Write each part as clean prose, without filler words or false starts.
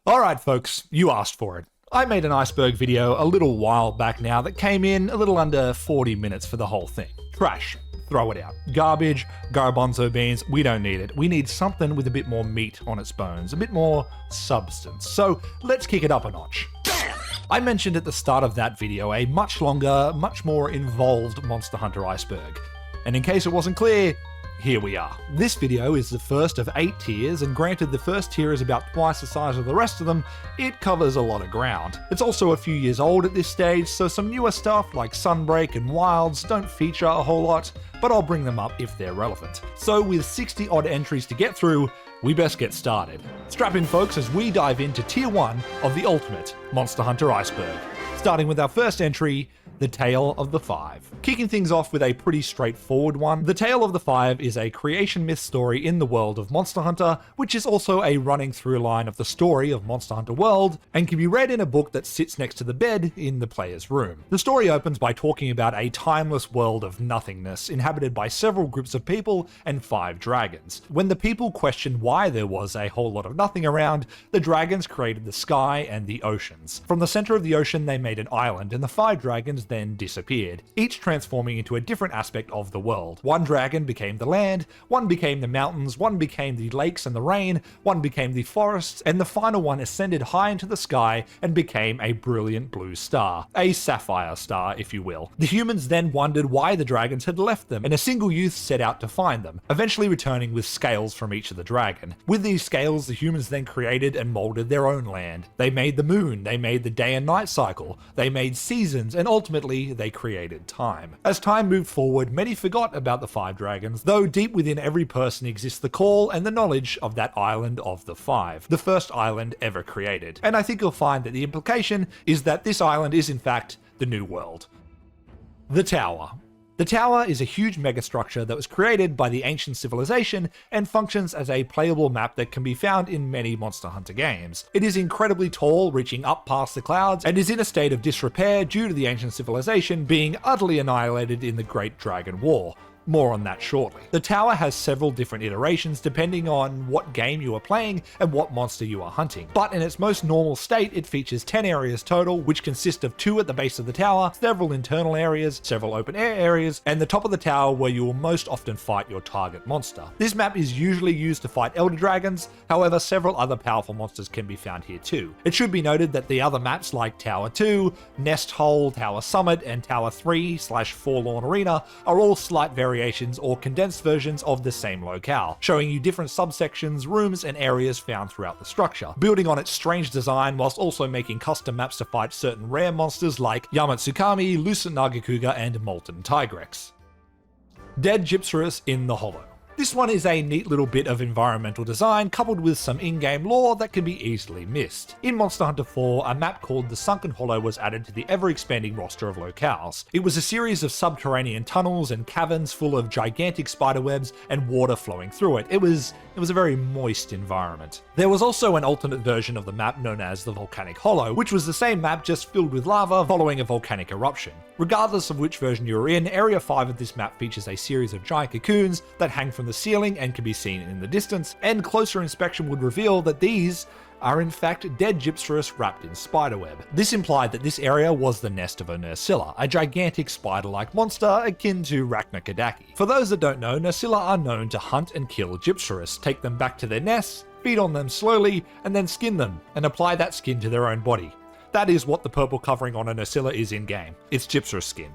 Alright folks, you asked for it. I made an Iceberg video a little while back now that came in a little under 40 minutes for the whole thing. Trash. Throw it out. Garbage, garbanzo beans, we don't need it. We need something with a bit more meat on its bones, a bit more substance. So let's kick it up a notch. I mentioned at the start of that video a much longer, much more involved Monster Hunter Iceberg. And in case it wasn't clear, here we are. This video is the first of 8 tiers, and granted the first tier is about twice the size of the rest of them, it covers a lot of ground. It's also a few years old at this stage, so some newer stuff like Sunbreak and Wilds don't feature a whole lot, but I'll bring them up if they're relevant. So with 60 odd entries to get through, we best get started. Strap in folks as we dive into tier 1 of the ultimate Monster Hunter Iceberg. Starting with our first entry, The Tale of the Five. Kicking things off with a pretty straightforward one, The Tale of the Five is a creation myth story in the world of Monster Hunter, which is also a running through line of the story of Monster Hunter World, and can be read in a book that sits next to the bed in the player's room. The story opens by talking about a timeless world of nothingness, inhabited by several groups of people and 5 dragons. When the people questioned why there was a whole lot of nothing around, the dragons created the sky and the oceans. From the center of the ocean they made an island, and the 5 dragons then disappeared, each transforming into a different aspect of the world. One dragon became the land, one became the mountains, one became the lakes and the rain, one became the forests, and the final one ascended high into the sky and became a brilliant blue star. A sapphire star, if you will. The humans then wondered why the dragons had left them, and a single youth set out to find them, eventually returning with scales from each of the dragon. With these scales, the humans then created and molded their own land. They made the moon, they made the day and night cycle, they made seasons, and ultimately they created time. As time moved forward, many forgot about the 5 dragons, though deep within every person exists the call and the knowledge of that island of the 5, the first island ever created. And I think you'll find that the implication is that this island is in fact the New World. The Tower. The Tower is a huge megastructure that was created by the ancient civilization and functions as a playable map that can be found in many Monster Hunter games. It is incredibly tall, reaching up past the clouds, and is in a state of disrepair due to the ancient civilization being utterly annihilated in the Great Dragon War. More on that shortly. The tower has several different iterations depending on what game you are playing and what monster you are hunting. But in its most normal state, it features 10 areas total, which consist of 2 at the base of the tower, several internal areas, several open air areas, and the top of the tower where you will most often fight your target monster. This map is usually used to fight elder dragons, however several other powerful monsters can be found here too. It should be noted that the other maps like Tower 2, Nest Hole, Tower Summit, and Tower 3/Forlorn Arena are all slight variations or condensed versions of the same locale, showing you different subsections, rooms, and areas found throughout the structure, building on its strange design whilst also making custom maps to fight certain rare monsters like Yamatsukami, Lucent Nagakuga, and Molten Tigrex. Dead Gypserus in the Hollow. This one is a neat little bit of environmental design coupled with some in-game lore that can be easily missed. In Monster Hunter 4, a map called the Sunken Hollow was added to the ever-expanding roster of locales. It was a series of subterranean tunnels and caverns full of gigantic spiderwebs and water flowing through it. It was a very moist environment. There was also an alternate version of the map known as the Volcanic Hollow, which was the same map just filled with lava following a volcanic eruption. Regardless of which version you are in, Area 5 of this map features a series of giant cocoons that hang from the ceiling and can be seen in the distance, and closer inspection would reveal that these are in fact dead Gypserus wrapped in spiderweb. This implied that this area was the nest of a Nursilla, a gigantic spider-like monster akin to Rachnakodaki. For those that don't know, Nursilla are known to hunt and kill Gypserus, take them back to their nests, feed on them slowly, and then skin them, and apply that skin to their own body. That is what the purple covering on a Nursilla is in-game. It's Gypserus skin.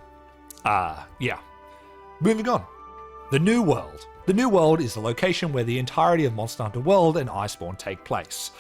Yeah. Moving on. The New World. The New World is the location where the entirety of Monster Hunter World and Iceborne take place,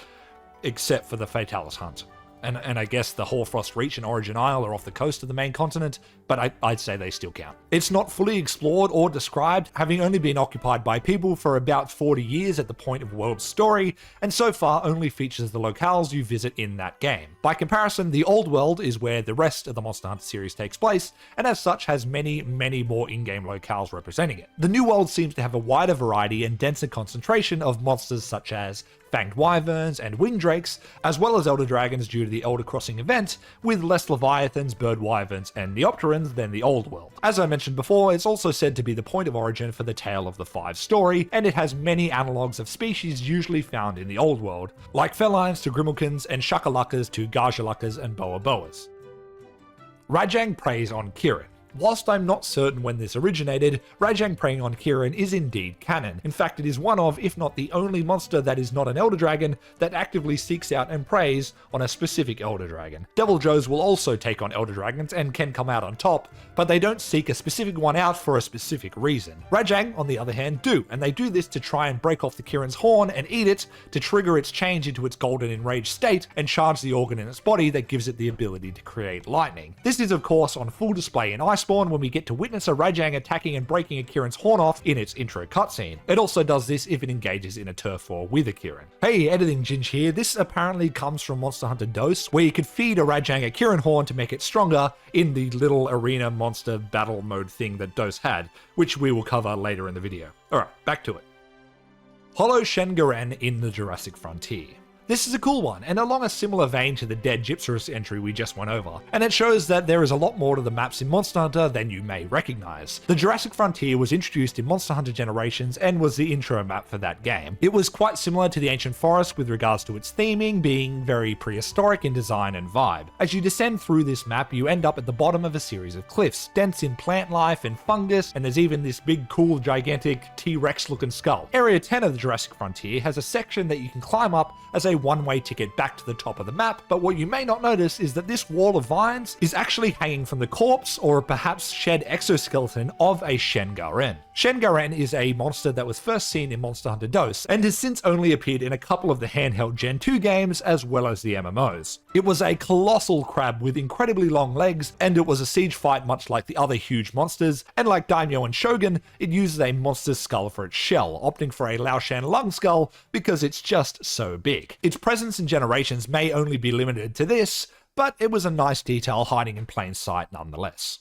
except for the Fatalis Hunt. And I guess the Hoarfrost Reach and Origin Isle are off the coast of the main continent, but I'd say they still count. It's not fully explored or described, having only been occupied by people for about 40 years at the point of World's story, and so far only features the locales you visit in that game. By comparison, the Old World is where the rest of the Monster Hunter series takes place, and as such has many more in-game locales representing it. The New World seems to have a wider variety and denser concentration of monsters such as fanged wyverns, and winged drakes, as well as elder dragons due to the Elder Crossing event, with less leviathans, bird wyverns, and neopterans than the old world. As I mentioned before, it's also said to be the point of origin for the Tale of the Five story, and it has many analogues of species usually found in the old world, like felines to grimalkins and shakalakas to garjalakas and boas. Rajang preys on Kirin. Whilst I'm not certain when this originated, Rajang preying on Kirin is indeed canon. In fact, it is one of, if not the only monster that is not an Elder Dragon that actively seeks out and preys on a specific Elder Dragon. Devil Joes will also take on Elder Dragons and can come out on top, but they don't seek a specific one out for a specific reason. Rajang, on the other hand, do, and they do this to try and break off the Kirin's horn and eat it to trigger its change into its golden enraged state and charge the organ in its body that gives it the ability to create lightning. This is of course on full display in Iceberg when we get to witness a Rajang attacking and breaking a Kirin's horn off in its intro cutscene. It also does this if it engages in a turf war with a Kirin. Hey, editing Ginge here. This apparently comes from Monster Hunter Dose, where you could feed a Rajang a Kirin horn to make it stronger in the little arena monster battle mode thing that Dose had, which we will cover later in the video. Alright, back to it. Hollow Shen-Garen in the Jurassic Frontier. This is a cool one, and along a similar vein to the Dead Gypsaurus entry we just went over, and it shows that there is a lot more to the maps in Monster Hunter than you may recognise. The Jurassic Frontier was introduced in Monster Hunter Generations and was the intro map for that game. It was quite similar to the Ancient Forest with regards to its theming being very prehistoric in design and vibe. As you descend through this map, you end up at the bottom of a series of cliffs, dense in plant life and fungus, and there's even this big cool gigantic T-Rex looking skull. Area 10 of the Jurassic Frontier has a section that you can climb up as a one-way ticket back to the top of the map, but what you may not notice is that this wall of vines is actually hanging from the corpse or perhaps shed exoskeleton of a Shen-Garen. Shen-Garen is a monster that was first seen in Monster Hunter Dose and has since only appeared in a couple of the handheld Gen 2 games as well as the MMOs. It was a colossal crab with incredibly long legs, and it was a siege fight much like the other huge monsters, and like Daimyo and Shogun, it uses a monster's skull for its shell, opting for a Laoshan lung skull because it's just so big. Its presence in Generations may only be limited to this, but it was a nice detail hiding in plain sight nonetheless.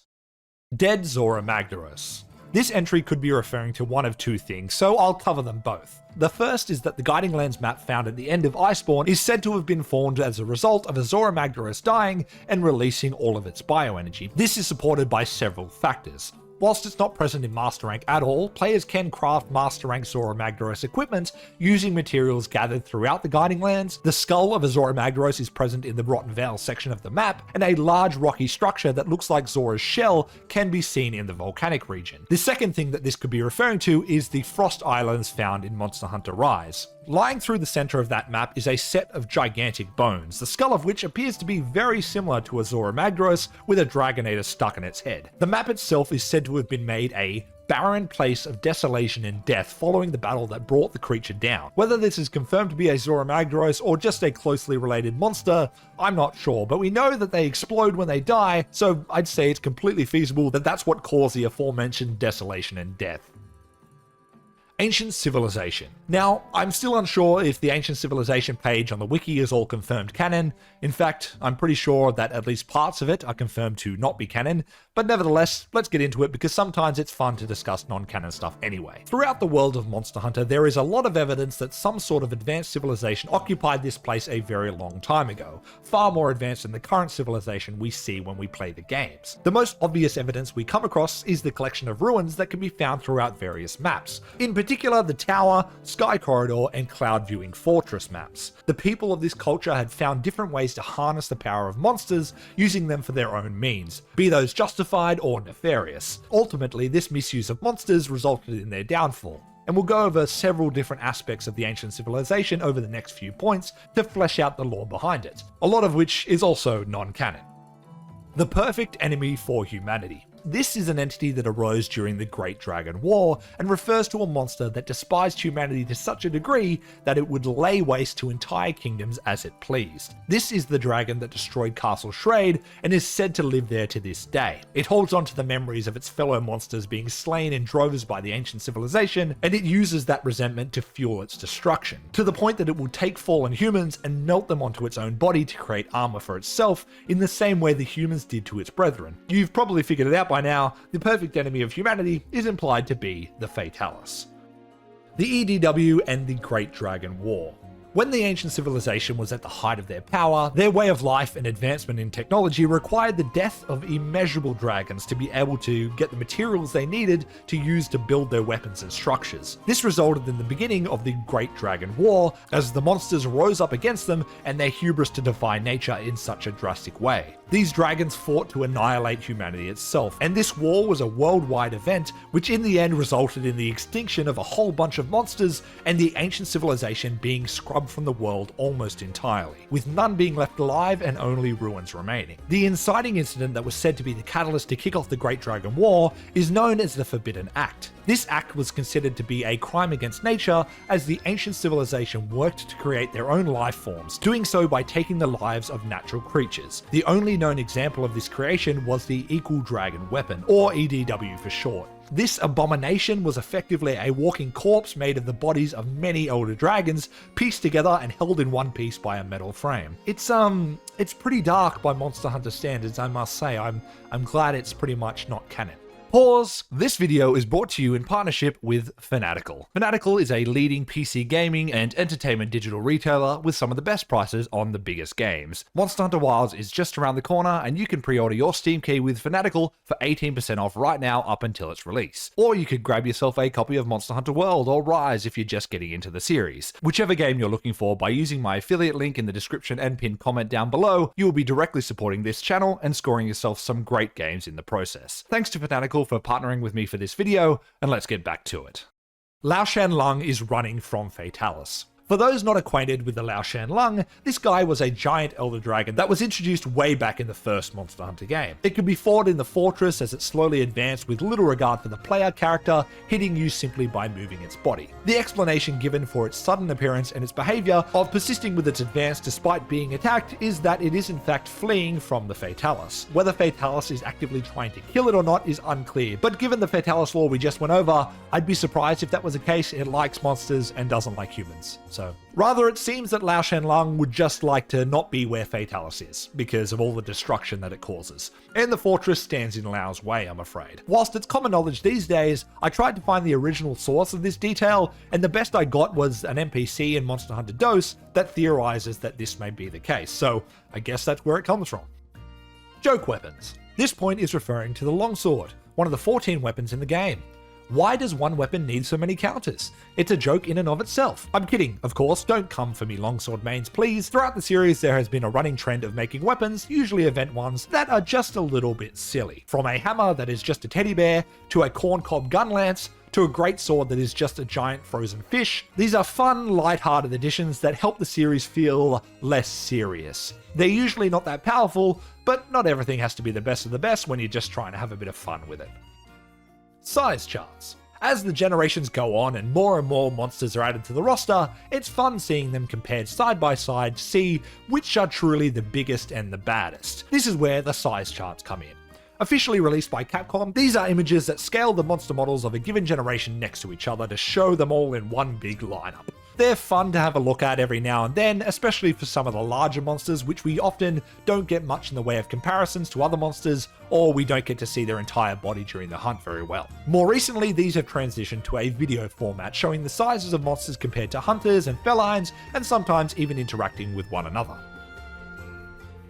Dead Zora Magdaros. This entry could be referring to one of two things, so I'll cover them both. The first is that the Guiding Lands map found at the end of Iceborne is said to have been formed as a result of a Zora Magdaros dying and releasing all of its bioenergy. This is supported by several factors. Whilst it's not present in Master Rank at all, players can craft Master Rank Zora Magdaros equipment using materials gathered throughout the Guiding Lands. The skull of a Zora Magdaros is present in the Rotten Vale section of the map, and a large rocky structure that looks like Zora's shell can be seen in the volcanic region. The second thing that this could be referring to is the Frost Islands found in Monster Hunter Rise. Lying through the center of that map is a set of gigantic bones, the skull of which appears to be very similar to a Zora Magdaros with a Dragonator stuck in its head. The map itself is said to have been made a barren place of desolation and death following the battle that brought the creature down. Whether this is confirmed to be a Zora Magdaros or just a closely related monster, I'm not sure, but we know that they explode when they die, so I'd say it's completely feasible that that's what caused the aforementioned desolation and death. Ancient Civilization. Now, I'm still unsure if the Ancient Civilization page on the wiki is all confirmed canon. In fact, I'm pretty sure that at least parts of it are confirmed to not be canon, but nevertheless, let's get into it because sometimes it's fun to discuss non-canon stuff anyway. Throughout the world of Monster Hunter, there is a lot of evidence that some sort of advanced civilization occupied this place a very long time ago, far more advanced than the current civilization we see when we play the games. The most obvious evidence we come across is the collection of ruins that can be found throughout various maps. In particular, the Tower, Sky Corridor, and Cloud Viewing Fortress maps. The people of this culture had found different ways to harness the power of monsters, using them for their own means, be those justified or nefarious. Ultimately, this misuse of monsters resulted in their downfall, and we'll go over several different aspects of the ancient civilization over the next few points to flesh out the lore behind it, a lot of which is also non-canon. The perfect enemy for humanity. This is an entity that arose during the Great Dragon War and refers to a monster that despised humanity to such a degree that it would lay waste to entire kingdoms as it pleased. This is the dragon that destroyed Castle Shrade and is said to live there to this day. It holds on to the memories of its fellow monsters being slain in droves by the ancient civilization, and it uses that resentment to fuel its destruction, to the point that it will take fallen humans and melt them onto its own body to create armor for itself in the same way the humans did to its brethren. You've probably figured it out by now, the perfect enemy of humanity is implied to be the Fatalis. The EDW and the Great Dragon War. When the ancient civilization was at the height of their power, their way of life and advancement in technology required the death of immeasurable dragons to be able to get the materials they needed to use to build their weapons and structures. This resulted in the beginning of the Great Dragon War, as the monsters rose up against them and their hubris to defy nature in such a drastic way. These dragons fought to annihilate humanity itself, and this war was a worldwide event which in the end resulted in the extinction of a whole bunch of monsters and the ancient civilization being scrubbed from the world almost entirely, with none being left alive and only ruins remaining. The inciting incident that was said to be the catalyst to kick off the Great Dragon War is known as the Forbidden Act. This act was considered to be a crime against nature, as the ancient civilization worked to create their own life forms, doing so by taking the lives of natural creatures. The only known example of this creation was the Equal Dragon Weapon, or EDW for short. This abomination was effectively a walking corpse made of the bodies of many older dragons, pieced together and held in one piece by a metal frame. It's pretty dark by Monster Hunter standards, I must say. I'm glad it's pretty much not canon. Pause. This video is brought to you in partnership with Fanatical. Fanatical is a leading PC gaming and entertainment digital retailer with some of the best prices on the biggest games. Monster Hunter Wilds is just around the corner, and you can pre-order your Steam key with Fanatical for 18% off right now up until its release. Or you could grab yourself a copy of Monster Hunter World or Rise if you're just getting into the series. Whichever game you're looking for, by using my affiliate link in the description and pinned comment down below, you will be directly supporting this channel and scoring yourself some great games in the process. Thanks to Fanatical for partnering with me for this video, and let's get back to it. Lao Shan Lung is running from Fatalis. For those not acquainted with the Lao Shan Lung, this guy was a giant elder dragon that was introduced way back in the first Monster Hunter game. It could be fought in the fortress as it slowly advanced with little regard for the player character, hitting you simply by moving its body. The explanation given for its sudden appearance and its behavior of persisting with its advance despite being attacked is that it is in fact fleeing from the Fatalis. Whether Fatalis is actively trying to kill it or not is unclear, but given the Fatalis lore we just went over, I'd be surprised if that was the case. It likes monsters and doesn't like humans. So rather, it seems that Lao Shan Lung would just like to not be where Fatalis is, because of all the destruction that it causes. And the fortress stands in Lao's way, I'm afraid. Whilst it's common knowledge these days, I tried to find the original source of this detail, and the best I got was an NPC in Monster Hunter DOS that theorizes that this may be the case, so I guess that's where it comes from. Joke weapons. This point is referring to the longsword, one of the 14 weapons in the game. Why does one weapon need so many counters? It's a joke in and of itself. I'm kidding, of course, don't come for me longsword mains please. Throughout the series there has been a running trend of making weapons, usually event ones, that are just a little bit silly. From a hammer that is just a teddy bear, to a corncob gun lance, to a great sword that is just a giant frozen fish. These are fun, light-hearted additions that help the series feel less serious. They're usually not that powerful, but not everything has to be the best of the best when you're just trying to have a bit of fun with it. Size charts. As the generations go on and more monsters are added to the roster, it's fun seeing them compared side by side to see which are truly the biggest and the baddest. This is where the size charts come in. Officially released by Capcom, these are images that scale the monster models of a given generation next to each other to show them all in one big lineup. They're fun to have a look at every now and then, especially for some of the larger monsters, which we often don't get much in the way of comparisons to other monsters, or we don't get to see their entire body during the hunt very well. More recently, these have transitioned to a video format, showing the sizes of monsters compared to hunters and felines, and sometimes even interacting with one another.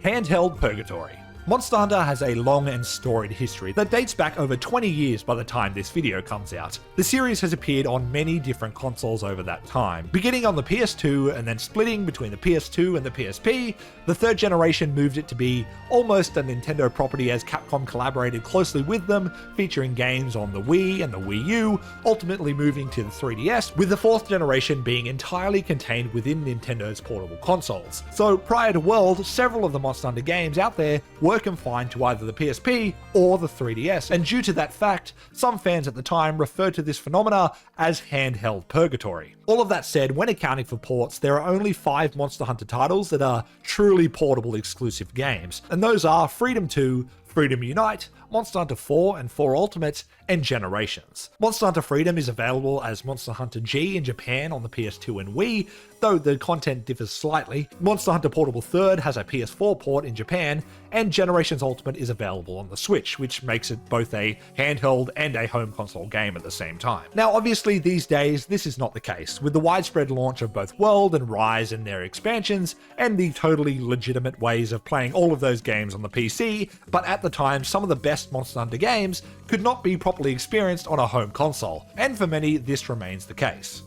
Handheld Purgatory. Monster Hunter has a long and storied history that dates back over 20 years by the time this video comes out. The series has appeared on many different consoles over that time, beginning on the PS2 and then splitting between the PS2 and the PSP. The third generation moved it to be almost a Nintendo property as Capcom collaborated closely with them, featuring games on the Wii and the Wii U, ultimately moving to the 3DS, with the fourth generation being entirely contained within Nintendo's portable consoles. So prior to World, several of the Monster Hunter games out there were confined to either the PSP or the 3DS, and due to that fact, some fans at the time referred to this phenomena as handheld purgatory. All of that said, when accounting for ports, there are only 5 Monster Hunter titles that are truly portable exclusive games, and those are Freedom 2, Freedom Unite, Monster Hunter 4 and 4 Ultimate, and Generations. Monster Hunter Freedom is available as Monster Hunter G in Japan on the PS2 and Wii, though the content differs slightly. Monster Hunter Portable 3rd has a PS4 port in Japan, and Generations Ultimate is available on the Switch, which makes it both a handheld and a home console game at the same time. Now obviously these days this is not the case, with the widespread launch of both World and Rise and their expansions, and the totally legitimate ways of playing all of those games on the PC, but at the time some of the best Monster Hunter games could not be properly experienced on a home console, and for many this remains the case.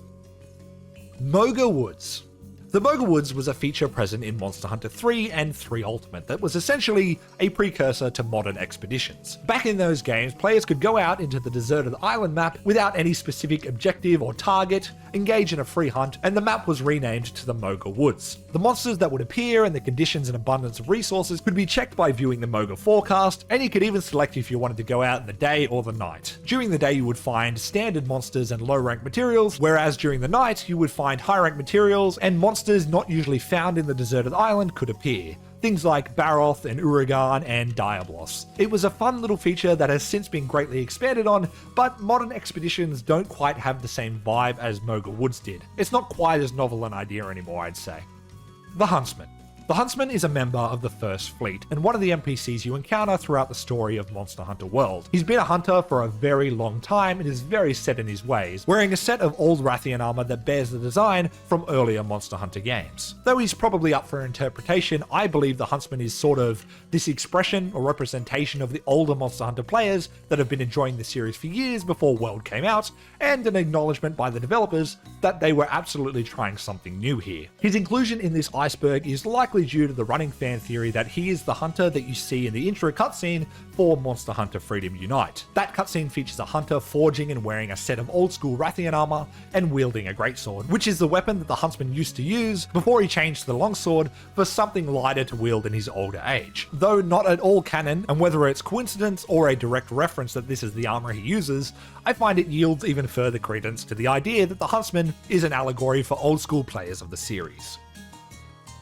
Moga Woods. The Moga Woods was a feature present in Monster Hunter 3 and 3 Ultimate that was essentially a precursor to modern expeditions. Back in those games, players could go out into the deserted island map without any specific objective or target, engage in a free hunt, and the map was renamed to the Moga Woods. The monsters that would appear and the conditions and abundance of resources could be checked by viewing the Moga forecast, and you could even select if you wanted to go out in the day or the night. During the day you would find standard monsters and low rank materials, whereas during the night you would find high rank materials and monsters not usually found in the deserted island could appear. Things like Baroth and Uragan and Diablos. It was a fun little feature that has since been greatly expanded on, but modern expeditions don't quite have the same vibe as Moga Woods did. It's not quite as novel an idea anymore, I'd say. The Huntsman. The Huntsman is a member of the First Fleet, and one of the NPCs you encounter throughout the story of Monster Hunter World. He's been a hunter for a very long time and is very set in his ways, wearing a set of old Rathian armor that bears the design from earlier Monster Hunter games. Though he's probably up for interpretation, I believe the Huntsman is sort of this expression or representation of the older Monster Hunter players that have been enjoying the series for years before World came out, and an acknowledgement by the developers that they were absolutely trying something new here. His inclusion in this Iceberg is likely due to the running fan theory that he is the hunter that you see in the intro cutscene for Monster Hunter Freedom Unite. That cutscene features a hunter forging and wearing a set of old school Rathian armor and wielding a greatsword, which is the weapon that the huntsman used to use before he changed to the longsword for something lighter to wield in his older age. Though not at all canon, and whether it's coincidence or a direct reference that this is the armor he uses, I find it yields even further credence to the idea that the huntsman is an allegory for old school players of the series.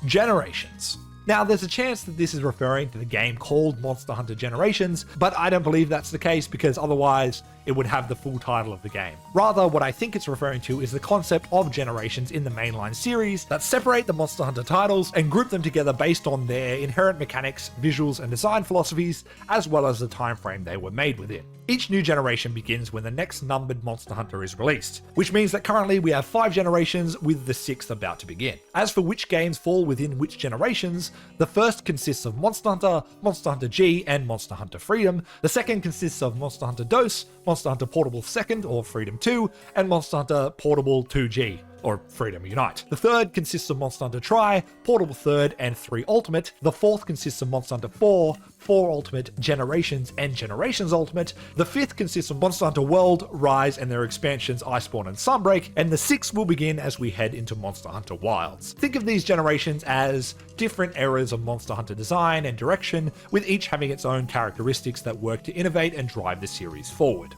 Generations. Now, there's a chance that this is referring to the game called Monster Hunter Generations, but I don't believe that's the case because otherwise it would have the full title of the game. Rather, what I think it's referring to is the concept of generations in the mainline series that separate the Monster Hunter titles and group them together based on their inherent mechanics, visuals, and design philosophies, as well as the time frame they were made within. Each new generation begins when the next numbered Monster Hunter is released, which means that currently we have 5 generations with the 6th about to begin. As for which games fall within which generations, the first consists of Monster Hunter, Monster Hunter G, and Monster Hunter Freedom. The second consists of Monster Hunter DOS, Monster Hunter Portable 2nd or Freedom 2, and Monster Hunter Portable 2G or Freedom Unite. The third consists of Monster Hunter Tri, Portable 3rd, and 3 Ultimate. The fourth consists of Monster Hunter 4, 4 Ultimate, Generations, and Generations Ultimate. The fifth consists of Monster Hunter World, Rise, and their expansions Iceborne and Sunbreak, and the sixth will begin as we head into Monster Hunter Wilds. Think of these generations as different eras of Monster Hunter design and direction, with each having its own characteristics that work to innovate and drive the series forward.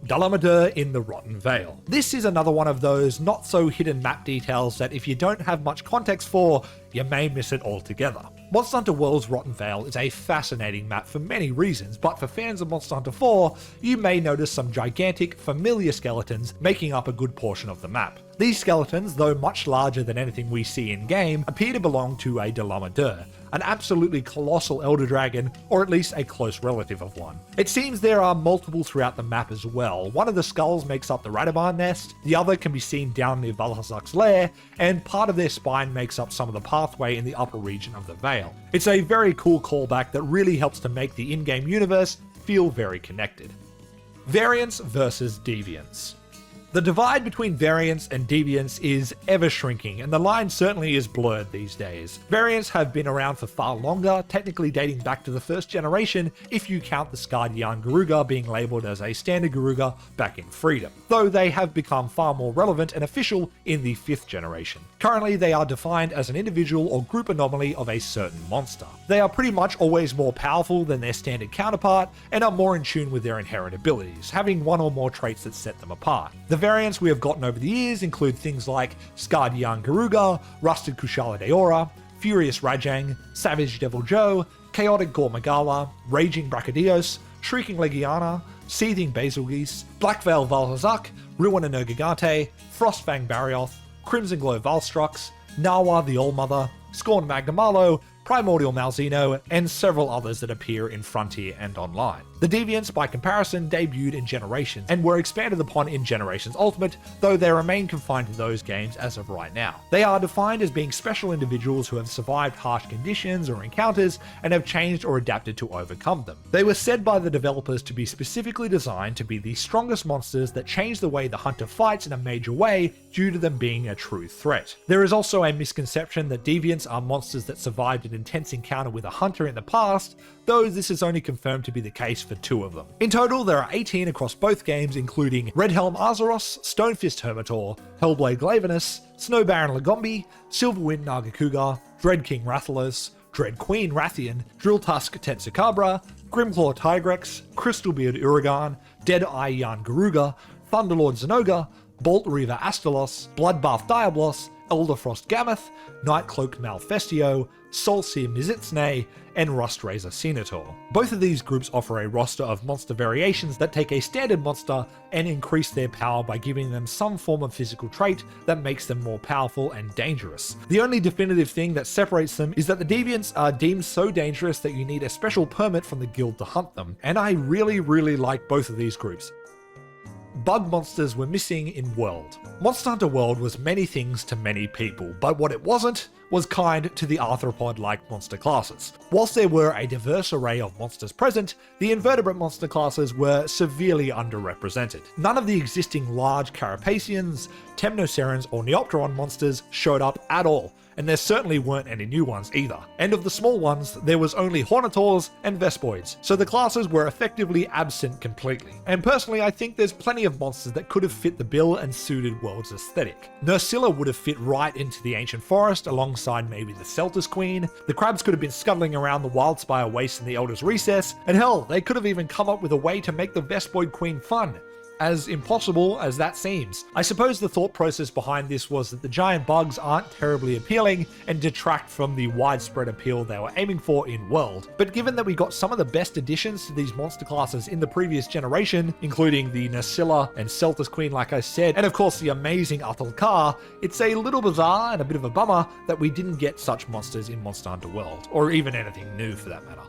Dalamadur in the Rotten Vale. This is another one of those not so hidden map details that if you don't have much context for, you may miss it altogether. Monster Hunter World's Rotten Vale is a fascinating map for many reasons, but for fans of Monster Hunter 4, you may notice some gigantic, familiar skeletons making up a good portion of the map. These skeletons, though much larger than anything we see in-game, appear to belong to a Dalamadur, an absolutely colossal elder dragon, or at least a close relative of one. It seems there are multiple throughout the map as well. One of the skulls makes up the Radabar nest, the other can be seen down near Valhazak's lair, and part of their spine makes up some of the pathway in the upper region of the Vale. It's a very cool callback that really helps to make the in-game universe feel very connected. Variants versus Deviants. The divide between variants and deviants is ever shrinking, and the line certainly is blurred these days. Variants have been around for far longer, technically dating back to the first generation if you count the scarred yarn Garuga being labelled as a standard Garuga back in Freedom, though they have become far more relevant and official in the 5th generation. Currently they are defined as an individual or group anomaly of a certain monster. They are pretty much always more powerful than their standard counterpart and are more in tune with their inherent abilities, having one or more traits that set them apart. The variants we have gotten over the years include things like Scarred Yarn Garuga, Rusted Kushala Daora, Furious Rajang, Savage Devil Joe, chaotic Gormagawa, raging Brachydios, shrieking Legiana, seething Basilgeuse, Blackveil Valhazak, Ruin Energigante, Frostfang Barioth, Crimson Glow Valstrux, Nawa the Allmother, Scorn Magnamalo, Primordial Malzeno, and several others that appear in Frontier and online. The Deviants, by comparison, debuted in Generations and were expanded upon in Generations Ultimate, though they remain confined to those games as of right now. They are defined as being special individuals who have survived harsh conditions or encounters and have changed or adapted to overcome them. They were said by the developers to be specifically designed to be the strongest monsters that change the way the hunter fights in a major way due to them being a true threat. There is also a misconception that Deviants are monsters that survived an intense encounter with a hunter in the past, though this is only confirmed to be the case for 2 of them. In total, there are 18 across both games, including Redhelm Azeros, Stonefist Hermitor, Hellblade Glavenus, Snow Baron Lagombi, Silverwind Nagakuga, Dread King Rathalos, Dread Queen Rathian, Drilltusk Tetsukabra, Grimclaw Tigrex, Crystalbeard Uragan, Dead-Eye Yarn Garuga, Thunderlord Zenoga, Bolt Reaver Astalos, Bloodbath Diablos, Elderfrost Gammoth, Nightcloaked Malfestio, Soulseer Mizitsne, and Rustrazor Senator. Both of these groups offer a roster of monster variations that take a standard monster and increase their power by giving them some form of physical trait that makes them more powerful and dangerous. The only definitive thing that separates them is that the Deviants are deemed so dangerous that you need a special permit from the guild to hunt them, and I really like both of these groups. Bug monsters were missing in World. Monster Hunter World was many things to many people, but what it wasn't was kind to the arthropod-like monster classes. Whilst there were a diverse array of monsters present, the invertebrate monster classes were severely underrepresented. None of the existing large Carapacians, Temnocerans, or Neopteron monsters showed up at all, and there certainly weren't any new ones either. And of the small ones, there was only Hornitors and Vespoids, so the classes were effectively absent completely. And personally, I think there's plenty of monsters that could have fit the bill and suited World's aesthetic. Nursilla would have fit right into the Ancient Forest alongside maybe the Celtis Queen, the crabs could have been scuttling around the Wildspire Waste in the Elder's Recess, and hell, they could have even come up with a way to make the Vespoid Queen fun. As impossible as that seems. I suppose the thought process behind this was that the giant bugs aren't terribly appealing and detract from the widespread appeal they were aiming for in World. But given that we got some of the best additions to these monster classes in the previous generation, including the Nursilla and Celtis Queen like I said, and of course the amazing Athel-Kar, it's a little bizarre and a bit of a bummer that we didn't get such monsters in Monster Hunter World, or even anything new for that matter.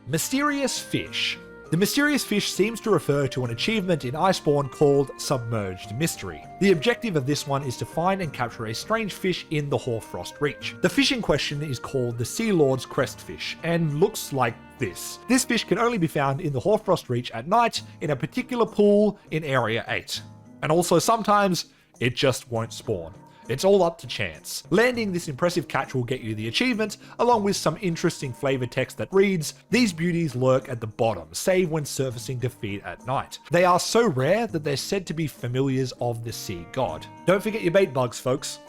Mysterious Fish. The Mysterious Fish seems to refer to an achievement in Iceborne called Submerged Mystery. The objective of this one is to find and capture a strange fish in the Hoarfrost Reach. The fish in question is called the Sea Lord's Crestfish, and looks like this. This fish can only be found in the Hoarfrost Reach at night in a particular pool in Area 8. And also sometimes, it just won't spawn. It's all up to chance. Landing this impressive catch will get you the achievement, along with some interesting flavor text that reads, "These beauties lurk at the bottom, save when surfacing to feed at night. They are so rare that they're said to be familiars of the sea god." Don't forget your bait bugs, folks.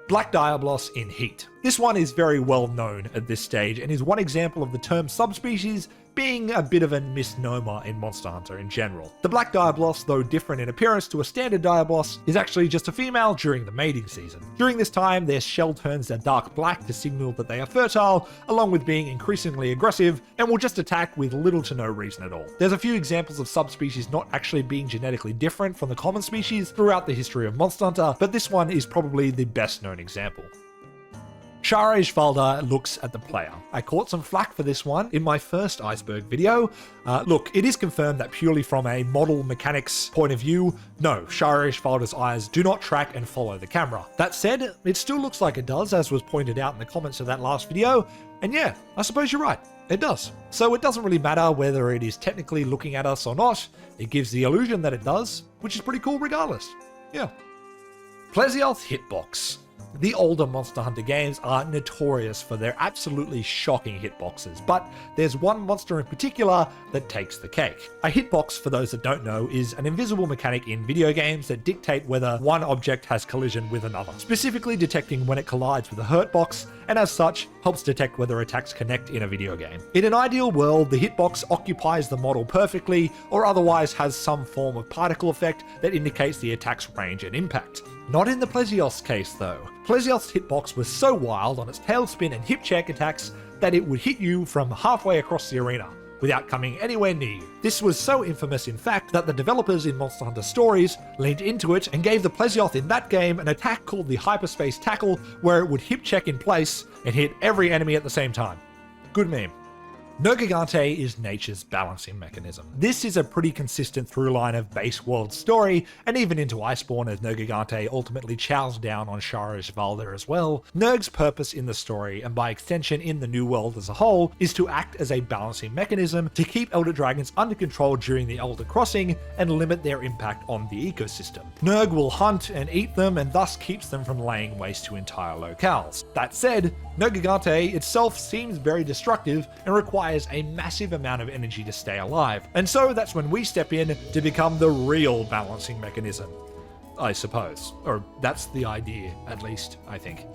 Black Diablos in Heat. This one is very well known at this stage and is one example of the term subspecies being a bit of a misnomer in Monster Hunter in general. The Black Diablos, though different in appearance to a standard Diablos, is actually just a female during the mating season. During this time, their shell turns a dark black to signal that they are fertile, along with being increasingly aggressive, and will just attack with little to no reason at all. There's a few examples of subspecies not actually being genetically different from the common species throughout the history of Monster Hunter, but this one is probably the best known example. Sharej Valda looks at the player. I caught some flack for this one in my first Iceberg video. Look, it is confirmed that purely from a model mechanics point of view, no, Sharej Valda's eyes do not track and follow the camera. That said, it still looks like it does, as was pointed out in the comments of that last video, and yeah, I suppose you're right, it does. So it doesn't really matter whether it is technically looking at us or not, it gives the illusion that it does, which is pretty cool regardless. Yeah. Plesioth Hitbox. The older Monster Hunter games are notorious for their absolutely shocking hitboxes, but there's one monster in particular that takes the cake. A hitbox, for those that don't know, is an invisible mechanic in video games that dictate whether one object has collision with another, specifically detecting when it collides with a hurtbox and as such, helps detect whether attacks connect in a video game. In an ideal world, the hitbox occupies the model perfectly, or otherwise has some form of particle effect that indicates the attack's range and impact. Not in the Plesios's case though. Plesios's hitbox was so wild on its tailspin and hip check attacks that it would hit you from halfway across the arena, without coming anywhere near you. This was so infamous in fact that the developers in Monster Hunter Stories leaned into it and gave the Plesioth in that game an attack called the Hyperspace Tackle, where it would hip check in place and hit every enemy at the same time. Good meme. Nergigante is nature's balancing mechanism. This is a pretty consistent through line of base world story, and even into Iceborne as Nergigante ultimately chows down on Shara's Valder as well. Nerg's purpose in the story, and by extension in the new world as a whole, is to act as a balancing mechanism to keep Elder Dragons under control during the Elder Crossing and limit their impact on the ecosystem. Nerg will hunt and eat them and thus keeps them from laying waste to entire locales. That said, Nergigante itself seems very destructive and requires a massive amount of energy to stay alive, and so that's when we step in to become the real balancing mechanism, I suppose. Or that's the idea, at least, I think.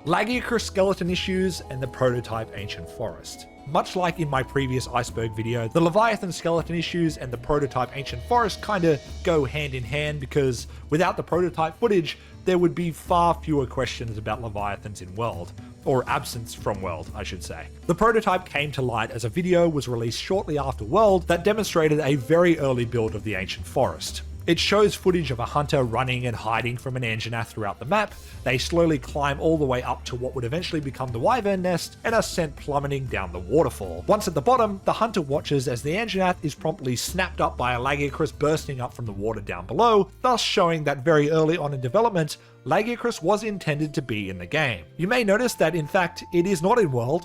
Lagiacrus skeleton issues and the prototype ancient forest. Much like in my previous Iceberg video, the Leviathan skeleton issues and the prototype ancient forest kinda go hand in hand, because without the prototype footage, there would be far fewer questions about Leviathans in world, or absence from world, I should say. The prototype came to light as a video was released shortly after world that demonstrated a very early build of the ancient forest. It shows footage of a hunter running and hiding from an Anjanath throughout the map. They slowly climb all the way up to what would eventually become the Wyvern Nest and are sent plummeting down the waterfall. Once at the bottom, the hunter watches as the Anjanath is promptly snapped up by a Lagiacrus bursting up from the water down below, thus showing that very early on in development, Lagiacrus was intended to be in the game. You may notice that in fact it is not in world,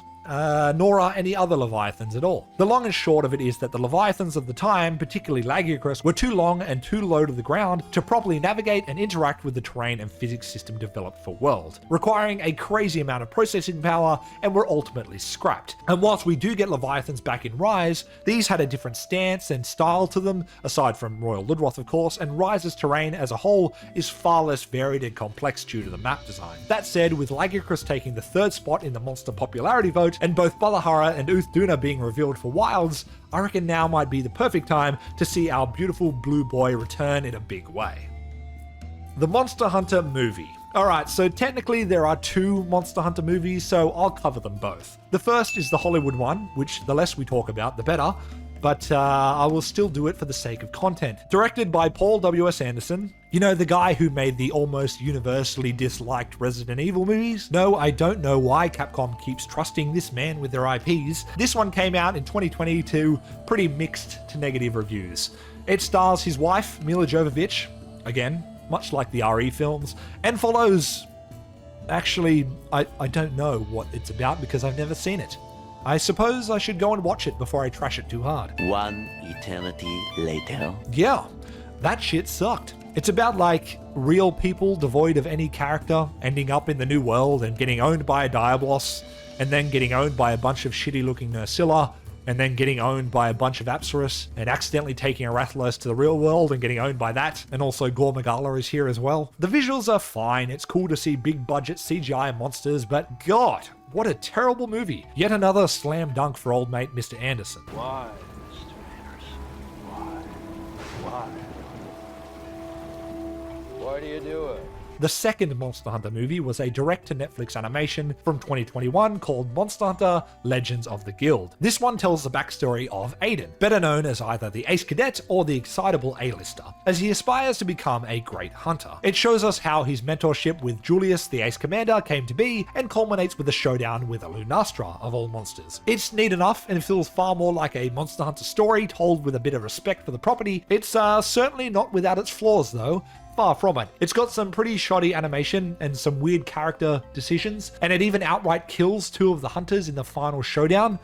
nor are any other Leviathans at all. The long and short of it is that the Leviathans of the time, particularly Lagiacrus, were too long and too low to the ground to properly navigate and interact with the terrain and physics system developed for world, requiring a crazy amount of processing power, and were ultimately scrapped. And whilst we do get Leviathans back in Rise, these had a different stance and style to them, aside from Royal Ludroth of course, and Rise's terrain as a whole is far less varied and complex due to the map design. That said, with Lagiacrus taking the third spot in the monster popularity vote, and both Balahara and Uthduna being revealed for Wilds, I reckon now might be the perfect time to see our beautiful blue boy return in a big way. The Monster Hunter movie. Alright, so technically there are two Monster Hunter movies, so I'll cover them both. The first is the Hollywood one, which the less we talk about, the better, but I will still do it for the sake of content. Directed by Paul W.S. Anderson, you know, the guy who made the almost universally disliked Resident Evil movies? No, I don't know why Capcom keeps trusting this man with their IPs. This one came out in 2020 to pretty mixed to negative reviews. It stars his wife, Mila Jovovich, again, much like the RE films, and follows... Actually, I don't know what it's about because I've never seen it. I suppose I should go and watch it before I trash it too hard. One eternity later. Yeah, that shit sucked. It's about like real people devoid of any character ending up in the new world and getting owned by a Diablos, and then getting owned by a bunch of shitty looking Nursilla, and then getting owned by a bunch of Apsaris, and accidentally taking a Rathalos to the real world and getting owned by that, and also Gore Magala is here as well. The visuals are fine, it's cool to see big budget CGI monsters, but god, what a terrible movie. Yet another slam dunk for old mate Mr. Anderson. Why, Mr. Anderson? Why? Why do you do it? The second Monster Hunter movie was a direct-to-Netflix animation from 2021 called Monster Hunter Legends of the Guild. This one tells the backstory of Aiden, better known as either the Ace Cadet or the Excitable A-Lister, as he aspires to become a great hunter. It shows us how his mentorship with Julius, the Ace Commander, came to be, and culminates with a showdown with a Lunastra of all monsters. It's neat enough and feels far more like a Monster Hunter story told with a bit of respect for the property. It's certainly not without its flaws though. Far from it. It's got some pretty shoddy animation and some weird character decisions, and it even outright kills two of the hunters in the final showdown.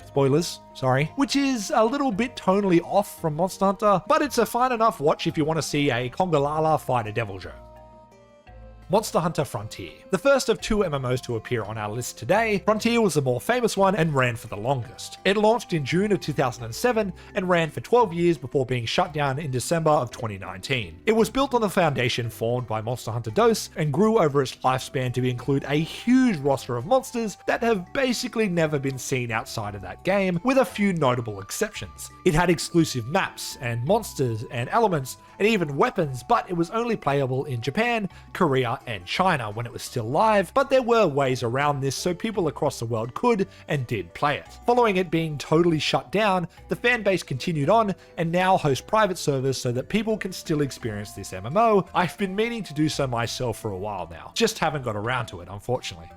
Spoilers, sorry. Which is a little bit tonally off from Monster Hunter, but it's a fine enough watch if you want to see a Congalala fight a Devil Joe. Monster Hunter Frontier. The first of two MMOs to appear on our list today, Frontier was the more famous one and ran for the longest. It launched in June of 2007 and ran for 12 years before being shut down in December of 2019. It was built on the foundation formed by Monster Hunter DOS and grew over its lifespan to include a huge roster of monsters that have basically never been seen outside of that game, with a few notable exceptions. It had exclusive maps and monsters and elements and even weapons, but it was only playable in Japan, Korea, and China when it was still live, but there were ways around this so people across the world could and did play it. Following it being totally shut down, the fanbase continued on and now hosts private servers so that people can still experience this MMO. I've been meaning to do so myself for a while now, just haven't got around to it, unfortunately.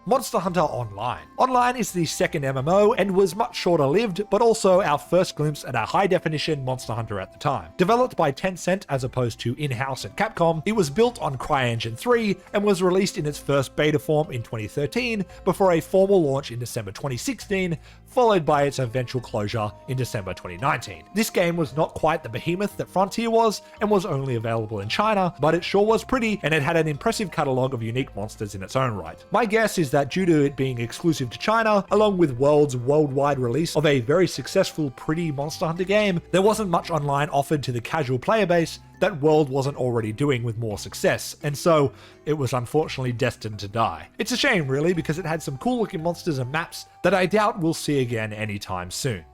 Monster Hunter Online. Online is the second MMO and was much shorter lived, but also our first glimpse at a high definition Monster Hunter at the time. Developed by Tencent as opposed to in-house at Capcom, it was built on CryEngine 3 and was released in its first beta form in 2013 before a formal launch in December 2016, followed by its eventual closure in December 2019. This game was not quite the behemoth that Frontier was and was only available in China, but it sure was pretty and it had an impressive catalogue of unique monsters in its own right. My guess is that due to it being exclusive to China, along with World's worldwide release of a very successful pretty Monster Hunter game, there wasn't much online offered to the casual player base that World wasn't already doing with more success, and so it was unfortunately destined to die. It's a shame really, because it had some cool looking monsters and maps that I doubt we'll see again anytime soon.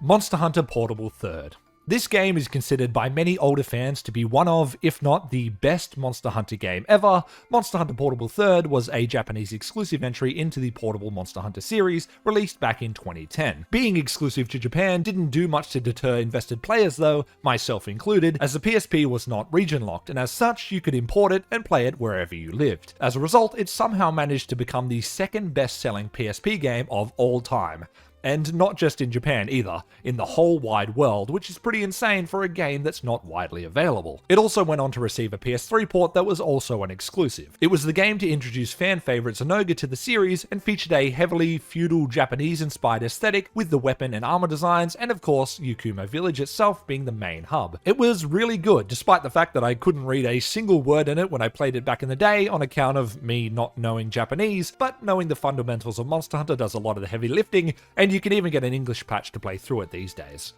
Monster Hunter Portable 3rd. This game is considered by many older fans to be one of, if not the best Monster Hunter game ever. Monster Hunter Portable 3rd was a Japanese exclusive entry into the portable Monster Hunter series, released back in 2010. Being exclusive to Japan didn't do much to deter invested players though, myself included, as the PSP was not region locked, and as such you could import it and play it wherever you lived. As a result, it somehow managed to become the second best selling PSP game of all time. And not just in Japan either, in the whole wide world, which is pretty insane for a game that's not widely available. It also went on to receive a PS3 port that was also an exclusive. It was the game to introduce fan favourite Zenoga to the series and featured a heavily feudal Japanese-inspired aesthetic with the weapon and armor designs, and of course Yukuma Village itself being the main hub. It was really good, despite the fact that I couldn't read a single word in it when I played it back in the day on account of me not knowing Japanese, but knowing the fundamentals of Monster Hunter does a lot of the heavy lifting, and you can even get an English patch to play through it these days.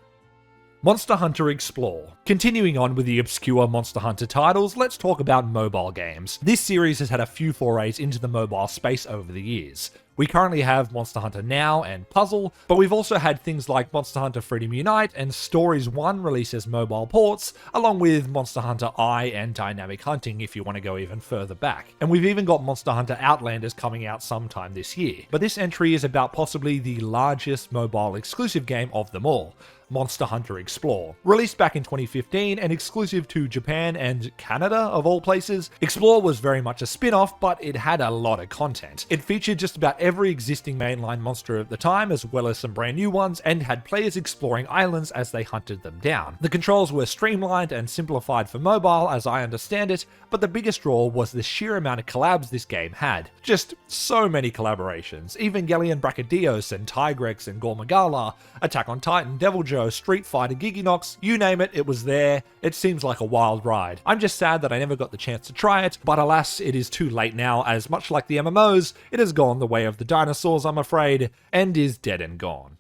Monster Hunter Explore. Continuing on with the obscure Monster Hunter titles, let's talk about mobile games. This series has had a few forays into the mobile space over the years. We currently have Monster Hunter Now and Puzzle, but we've also had things like Monster Hunter Freedom Unite and Stories 1 released as mobile ports, along with Monster Hunter I and Dynamic Hunting if you want to go even further back. And we've even got Monster Hunter Outlanders coming out sometime this year. But this entry is about possibly the largest mobile exclusive game of them all, Monster Hunter Explore. Released back in 2015 and exclusive to Japan and Canada of all places, Explore was very much a spin-off, but it had a lot of content. It featured just about every existing mainline monster at the time, as well as some brand new ones, and had players exploring islands as they hunted them down. The controls were streamlined and simplified for mobile, as I understand it, but the biggest draw was the sheer amount of collabs this game had. Just so many collaborations. Evangelion Brachydios and Tigrex and Gormagala, Attack on Titan, Devil Joe, Street Fighter, Giginox, you name it, it was there. It seems like a wild ride. I'm just sad that I never got the chance to try it, but alas, it is too late now, as much like the MMOs, it has gone the way of the dinosaurs, I'm afraid, and is dead and gone.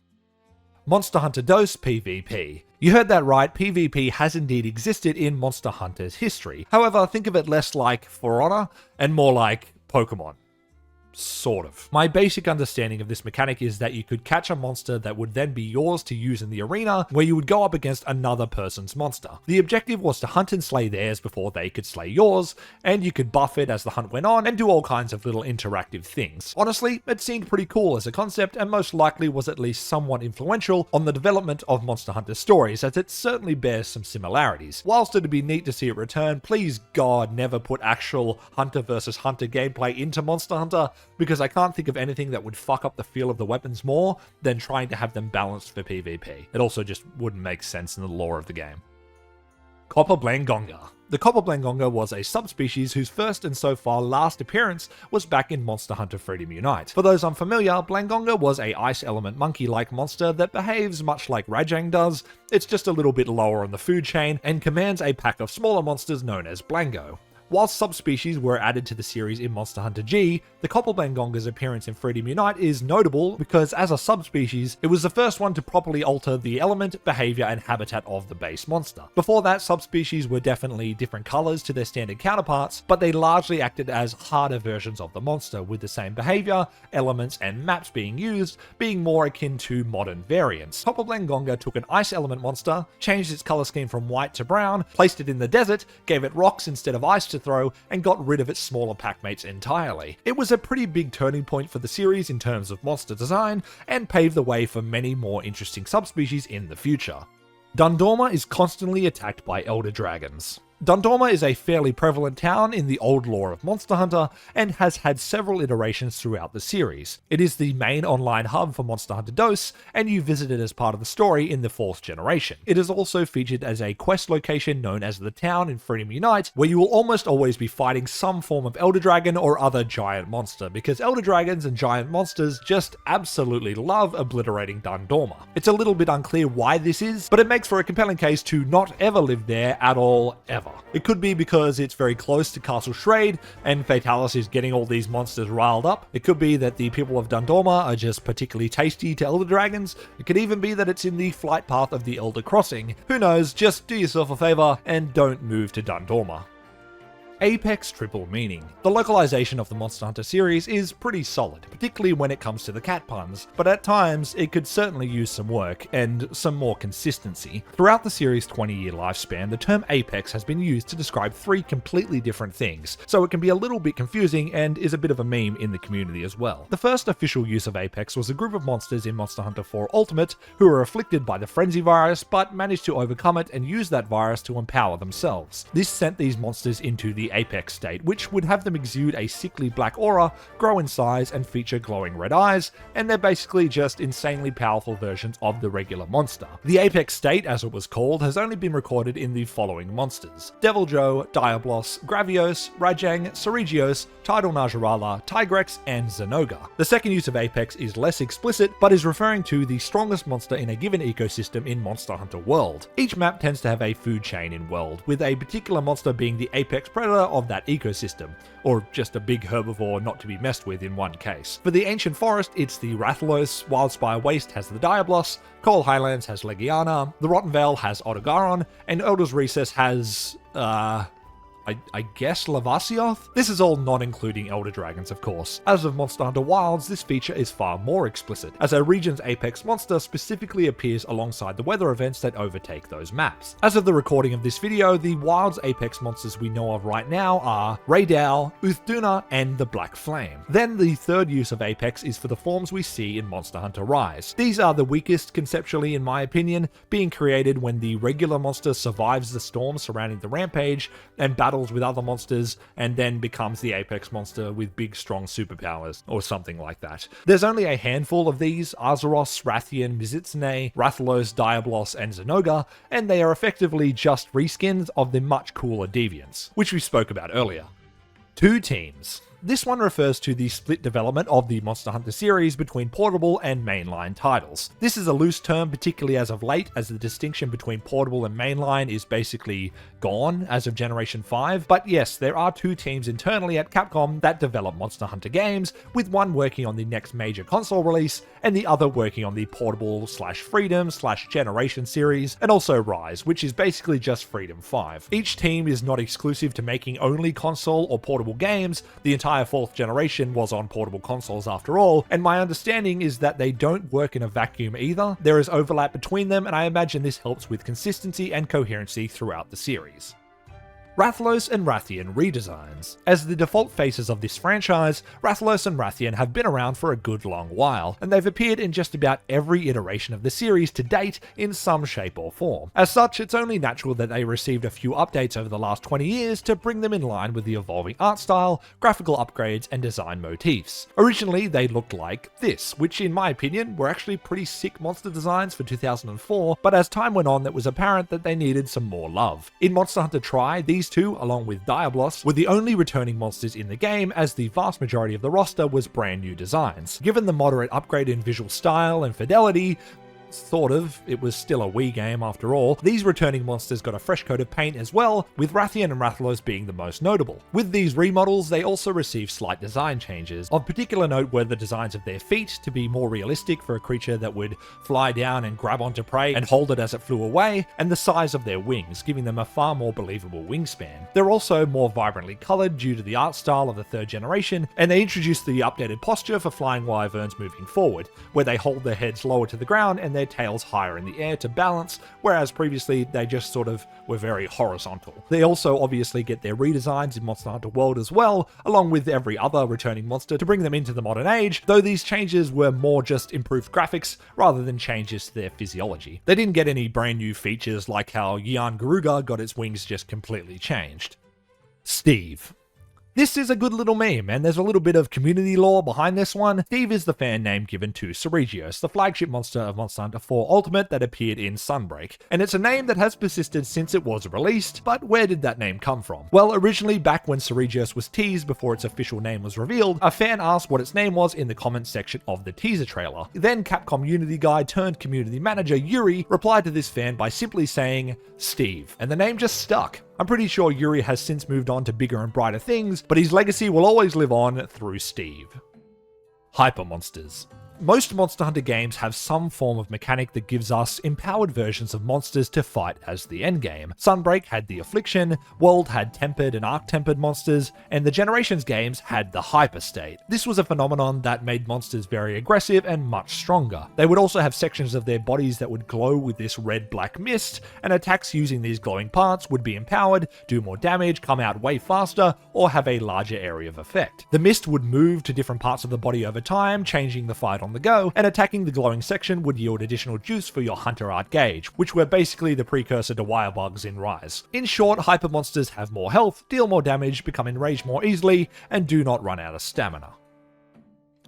Monster Hunter DOS PvP. You heard that right, PvP has indeed existed in Monster Hunter's history. However, think of it less like For Honor and more like Pokemon. Sort of. My basic understanding of this mechanic is that you could catch a monster that would then be yours to use in the arena, where you would go up against another person's monster. The objective was to hunt and slay theirs before they could slay yours, and you could buff it as the hunt went on and do all kinds of little interactive things. Honestly, it seemed pretty cool as a concept, and most likely was at least somewhat influential on the development of Monster Hunter stories, as it certainly bears some similarities. Whilst it'd be neat to see it return, please God never put actual Hunter versus Hunter gameplay into Monster Hunter, because I can't think of anything that would fuck up the feel of the weapons more than trying to have them balanced for PvP. It also just wouldn't make sense in the lore of the game. Copper Blangonga. The Copper Blangonga was a subspecies whose first and so far last appearance was back in Monster Hunter Freedom Unite. For those unfamiliar, Blangonga was a ice element monkey-like monster that behaves much like Rajang does. It's just a little bit lower on the food chain and commands a pack of smaller monsters known as Blango. While subspecies were added to the series in Monster Hunter G, the Koppelbangonga's appearance in Freedom Unite is notable because as a subspecies, it was the first one to properly alter the element, behavior, and habitat of the base monster. Before that, subspecies were definitely different colors to their standard counterparts, but they largely acted as harder versions of the monster with the same behavior, elements, and maps being used, being more akin to modern variants. Koppelbangonga took an ice element monster, changed its color scheme from white to brown, placed it in the desert, gave it rocks instead of ice to throw, and got rid of its smaller packmates entirely. It was a pretty big turning point for the series in terms of monster design, and paved the way for many more interesting subspecies in the future. Dundorma is constantly attacked by elder dragons. Dundorma is a fairly prevalent town in the old lore of Monster Hunter and has had several iterations throughout the series. It is the main online hub for Monster Hunter DOS, and you visit it as part of the story in the 4th generation. It is also featured as a quest location known as the Town in Freedom Unite, where you will almost always be fighting some form of elder dragon or other giant monster, because elder dragons and giant monsters just absolutely love obliterating Dundorma. It's a little bit unclear why this is, but it makes for a compelling case to not ever live there at all, ever. It could be because it's very close to Castle Shrade, and Fatalis is getting all these monsters riled up. It could be that the people of Dundorma are just particularly tasty to Elder Dragons. It could even be that it's in the flight path of the Elder Crossing. Who knows, just do yourself a favor and don't move to Dundorma. Apex triple meaning. The localization of the Monster Hunter series is pretty solid, particularly when it comes to the cat puns, but at times it could certainly use some work and some more consistency. Throughout the series' 20-year lifespan, the term Apex has been used to describe 3 completely different things, so it can be a little bit confusing and is a bit of a meme in the community as well. The first official use of Apex was a group of monsters in Monster Hunter 4 Ultimate who were afflicted by the Frenzy virus but managed to overcome it and use that virus to empower themselves. This sent these monsters into the Apex state, which would have them exude a sickly black aura, grow in size, and feature glowing red eyes, and they're basically just insanely powerful versions of the regular monster. The Apex state, as it was called, has only been recorded in the following monsters: Deviljho, Diablos, Gravios, Rajang, Ceregios, Tidal Najarala, Tigrex, and Zenoga. The second use of Apex is less explicit, but is referring to the strongest monster in a given ecosystem in Monster Hunter World. Each map tends to have a food chain in World, with a particular monster being the apex predator of that ecosystem, or just a big herbivore not to be messed with in one case. For the Ancient Forest, it's the Rathalos, Wildspire Waste has the Diablos, Coal Highlands has Legiana, the Rotten Vale has Odogaron, and Elder's Recess has, I guess Lavasioth? This is all not including Elder Dragons, of course. As of Monster Hunter Wilds, this feature is far more explicit, as a region's apex monster specifically appears alongside the weather events that overtake those maps. As of the recording of this video, the Wilds apex monsters we know of right now are Raydal, Uthduna, and the Black Flame. Then the third use of apex is for the forms we see in Monster Hunter Rise. These are the weakest conceptually in my opinion, being created when the regular monster survives the storm surrounding the rampage and battles with other monsters and then becomes the apex monster with big strong superpowers or something like that. There's only a handful of these: Azeroth, Rathian, Mizitsune, Rathalos, Diablos, and Zenoga, and they are effectively just reskins of the much cooler deviants, which we spoke about earlier. 2 teams. This one refers to the split development of the Monster Hunter series between portable and mainline titles. This is a loose term, particularly as of late, as the distinction between portable and mainline is basically gone as of Generation 5, but yes, there are 2 teams internally at Capcom that develop Monster Hunter games, with one working on the next major console release, and the other working on the portable/freedom/generation series, and also Rise, which is basically just Freedom 5. Each team is not exclusive to making only console or portable games. The entire 4th generation was on portable consoles after all, and my understanding is that they don't work in a vacuum either. There is overlap between them, and I imagine this helps with consistency and coherency throughout the series. Rathalos and Rathian redesigns. As the default faces of this franchise, Rathalos and Rathian have been around for a good long while, and they've appeared in just about every iteration of the series to date in some shape or form. As such, it's only natural that they received a few updates over the last 20 years to bring them in line with the evolving art style, graphical upgrades, and design motifs. Originally, they looked like this, which in my opinion were actually pretty sick monster designs for 2004, but as time went on, it was apparent that they needed some more love. In Monster Hunter Tri, these 2, along with Diablos, were the only returning monsters in the game, as the vast majority of the roster was brand new designs. Given the moderate upgrade in visual style and fidelity, sort of. It was still a Wii game after all. These returning monsters got a fresh coat of paint as well, with Rathian and Rathalos being the most notable. With these remodels, they also received slight design changes. Of particular note were the designs of their feet to be more realistic for a creature that would fly down and grab onto prey and hold it as it flew away, and the size of their wings, giving them a far more believable wingspan. They're also more vibrantly coloured due to the art style of the third generation, and they introduced the updated posture for flying wyverns moving forward, where they hold their heads lower to the ground and their tails higher in the air to balance, whereas previously they just sort of were very horizontal. They also obviously get their redesigns in Monster Hunter World as well, along with every other returning monster to bring them into the modern age, though these changes were more just improved graphics rather than changes to their physiology. They didn't get any brand new features like how Yian Garuga got its wings just completely changed. Steve. This is a good little meme, and there's a little bit of community lore behind this one. Steve is the fan name given to Ceregios, the flagship monster of Monster Hunter 4 Ultimate that appeared in Sunbreak, and it's a name that has persisted since it was released, but where did that name come from? Well, originally back when Ceregios was teased before its official name was revealed, a fan asked what its name was in the comments section of the teaser trailer. Then Capcom Unity guy turned community manager Yuri replied to this fan by simply saying, Steve, and the name just stuck. I'm pretty sure Yuri has since moved on to bigger and brighter things, but his legacy will always live on through Steve. Hyper monsters. Most Monster Hunter games have some form of mechanic that gives us empowered versions of monsters to fight as the endgame. Sunbreak had the Affliction, World had tempered and arc-tempered monsters, and the Generations games had the Hyper State. This was a phenomenon that made monsters very aggressive and much stronger. They would also have sections of their bodies that would glow with this red-black mist, and attacks using these glowing parts would be empowered, do more damage, come out way faster, or have a larger area of effect. The mist would move to different parts of the body over time, changing the fight on the go, and attacking the glowing section would yield additional juice for your Hunter Art gauge, which were basically the precursor to Wirebugs in Rise. In short, hyper monsters have more health, deal more damage, become enraged more easily, and do not run out of stamina.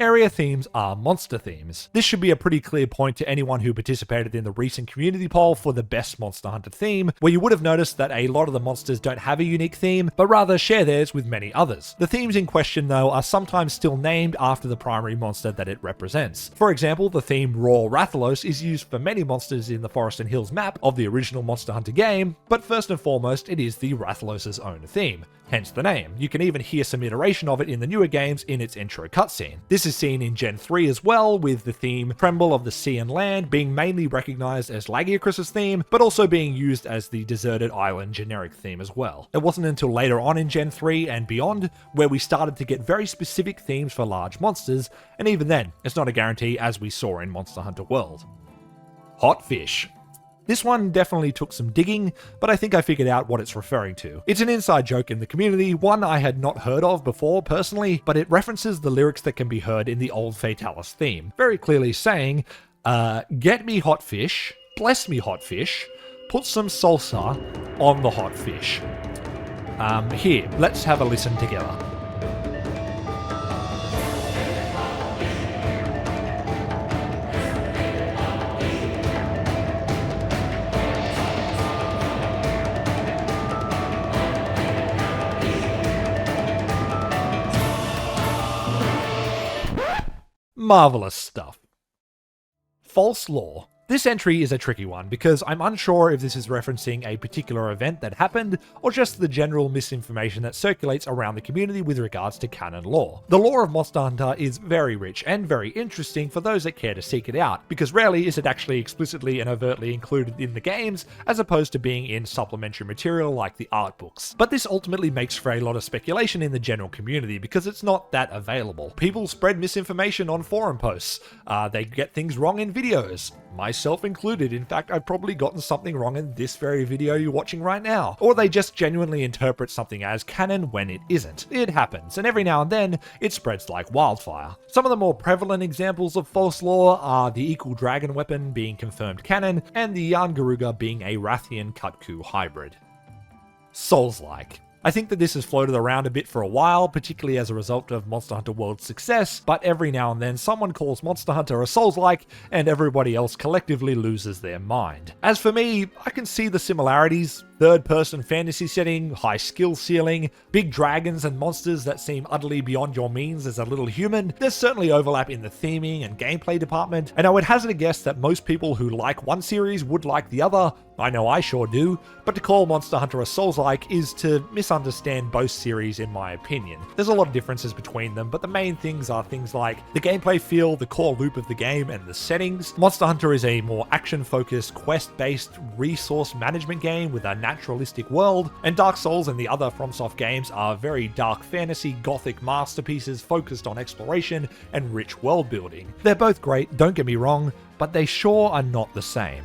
Area themes are monster themes. This should be a pretty clear point to anyone who participated in the recent community poll for the best Monster Hunter theme, where you would have noticed that a lot of the monsters don't have a unique theme, but rather share theirs with many others. The themes in question though are sometimes still named after the primary monster that it represents. For example, the theme Raw Rathalos is used for many monsters in the Forest and Hills map of the original Monster Hunter game, but first and foremost it is the Rathalos' own theme. Hence the name. You can even hear some iteration of it in the newer games in its intro cutscene. This is seen in Gen 3 as well, with the theme Tremble of the Sea and Land being mainly recognized as Lagiacrus's theme, but also being used as the Deserted Island generic theme as well. It wasn't until later on in Gen 3 and beyond where we started to get very specific themes for large monsters, and even then, it's not a guarantee as we saw in Monster Hunter World. Hot Fish. This one definitely took some digging, but I think I figured out what it's referring to. It's an inside joke in the community, one I had not heard of before personally, but it references the lyrics that can be heard in the old Fatalis theme, very clearly saying, get me hot fish, bless me hot fish, put some salsa on the hot fish. Here, let's have a listen together. Marvelous stuff. False lore. This entry is a tricky one because I'm unsure if this is referencing a particular event that happened or just the general misinformation that circulates around the community with regards to canon lore. The lore of Monster Hunter is very rich and very interesting for those that care to seek it out, because rarely is it actually explicitly and overtly included in the games as opposed to being in supplementary material like the art books. But this ultimately makes for a lot of speculation in the general community because it's not that available. People spread misinformation on forum posts, they get things wrong in videos, myself included. In fact, I've probably gotten something wrong in this very video you're watching right now. Or they just genuinely interpret something as canon when it isn't. It happens, and every now and then, it spreads like wildfire. Some of the more prevalent examples of false lore are the Equal Dragon weapon being confirmed canon, and the Yian Garuga being a Rathian Kutku hybrid. Souls-like. I think that this has floated around a bit for a while, particularly as a result of Monster Hunter World's success, but every now and then someone calls Monster Hunter a Souls-like, and everybody else collectively loses their mind. As for me, I can see the similarities, third-person fantasy setting, high skill ceiling, big dragons and monsters that seem utterly beyond your means as a little human, there's certainly overlap in the theming and gameplay department, and I would hazard a guess that most people who like one series would like the other. I know I sure do, but to call Monster Hunter a Souls-like is to misunderstand both series in my opinion. There's a lot of differences between them, but the main things are things like the gameplay feel, the core loop of the game, and the settings. Monster Hunter is a more action-focused, quest-based resource management game with a naturalistic world, and Dark Souls and the other FromSoft games are very dark fantasy, gothic masterpieces focused on exploration and rich world building. They're both great, don't get me wrong, but they sure are not the same.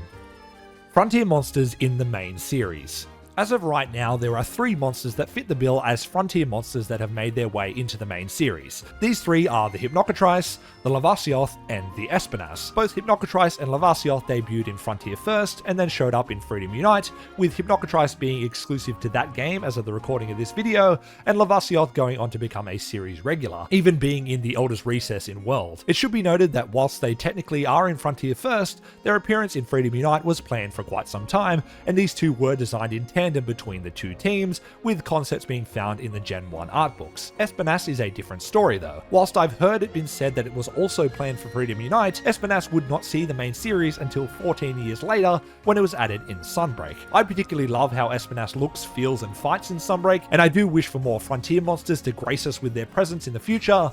Frontier monsters in the main series. As of right now, there are 3 monsters that fit the bill as frontier monsters that have made their way into the main series. These 3 are the Hypnocatrice, the Lavasioth, and the Espinas. Both Hypnocatrice and Lavasioth debuted in Frontier first, and then showed up in Freedom Unite, with Hypnocatrice being exclusive to that game as of the recording of this video, and Lavasioth going on to become a series regular, even being in the Eldest Recess in World. It should be noted that whilst they technically are in Frontier first, their appearance in Freedom Unite was planned for quite some time, and these 2 were designed in tandem between the 2 teams, with concepts being found in the Gen 1 art books. Espinas is a different story though. Whilst I've heard it been said that it was also planned for Freedom Unite, Espinas would not see the main series until 14 years later when it was added in Sunbreak. I particularly love how Espinas looks, feels, and fights in Sunbreak, and I do wish for more frontier monsters to grace us with their presence in the future.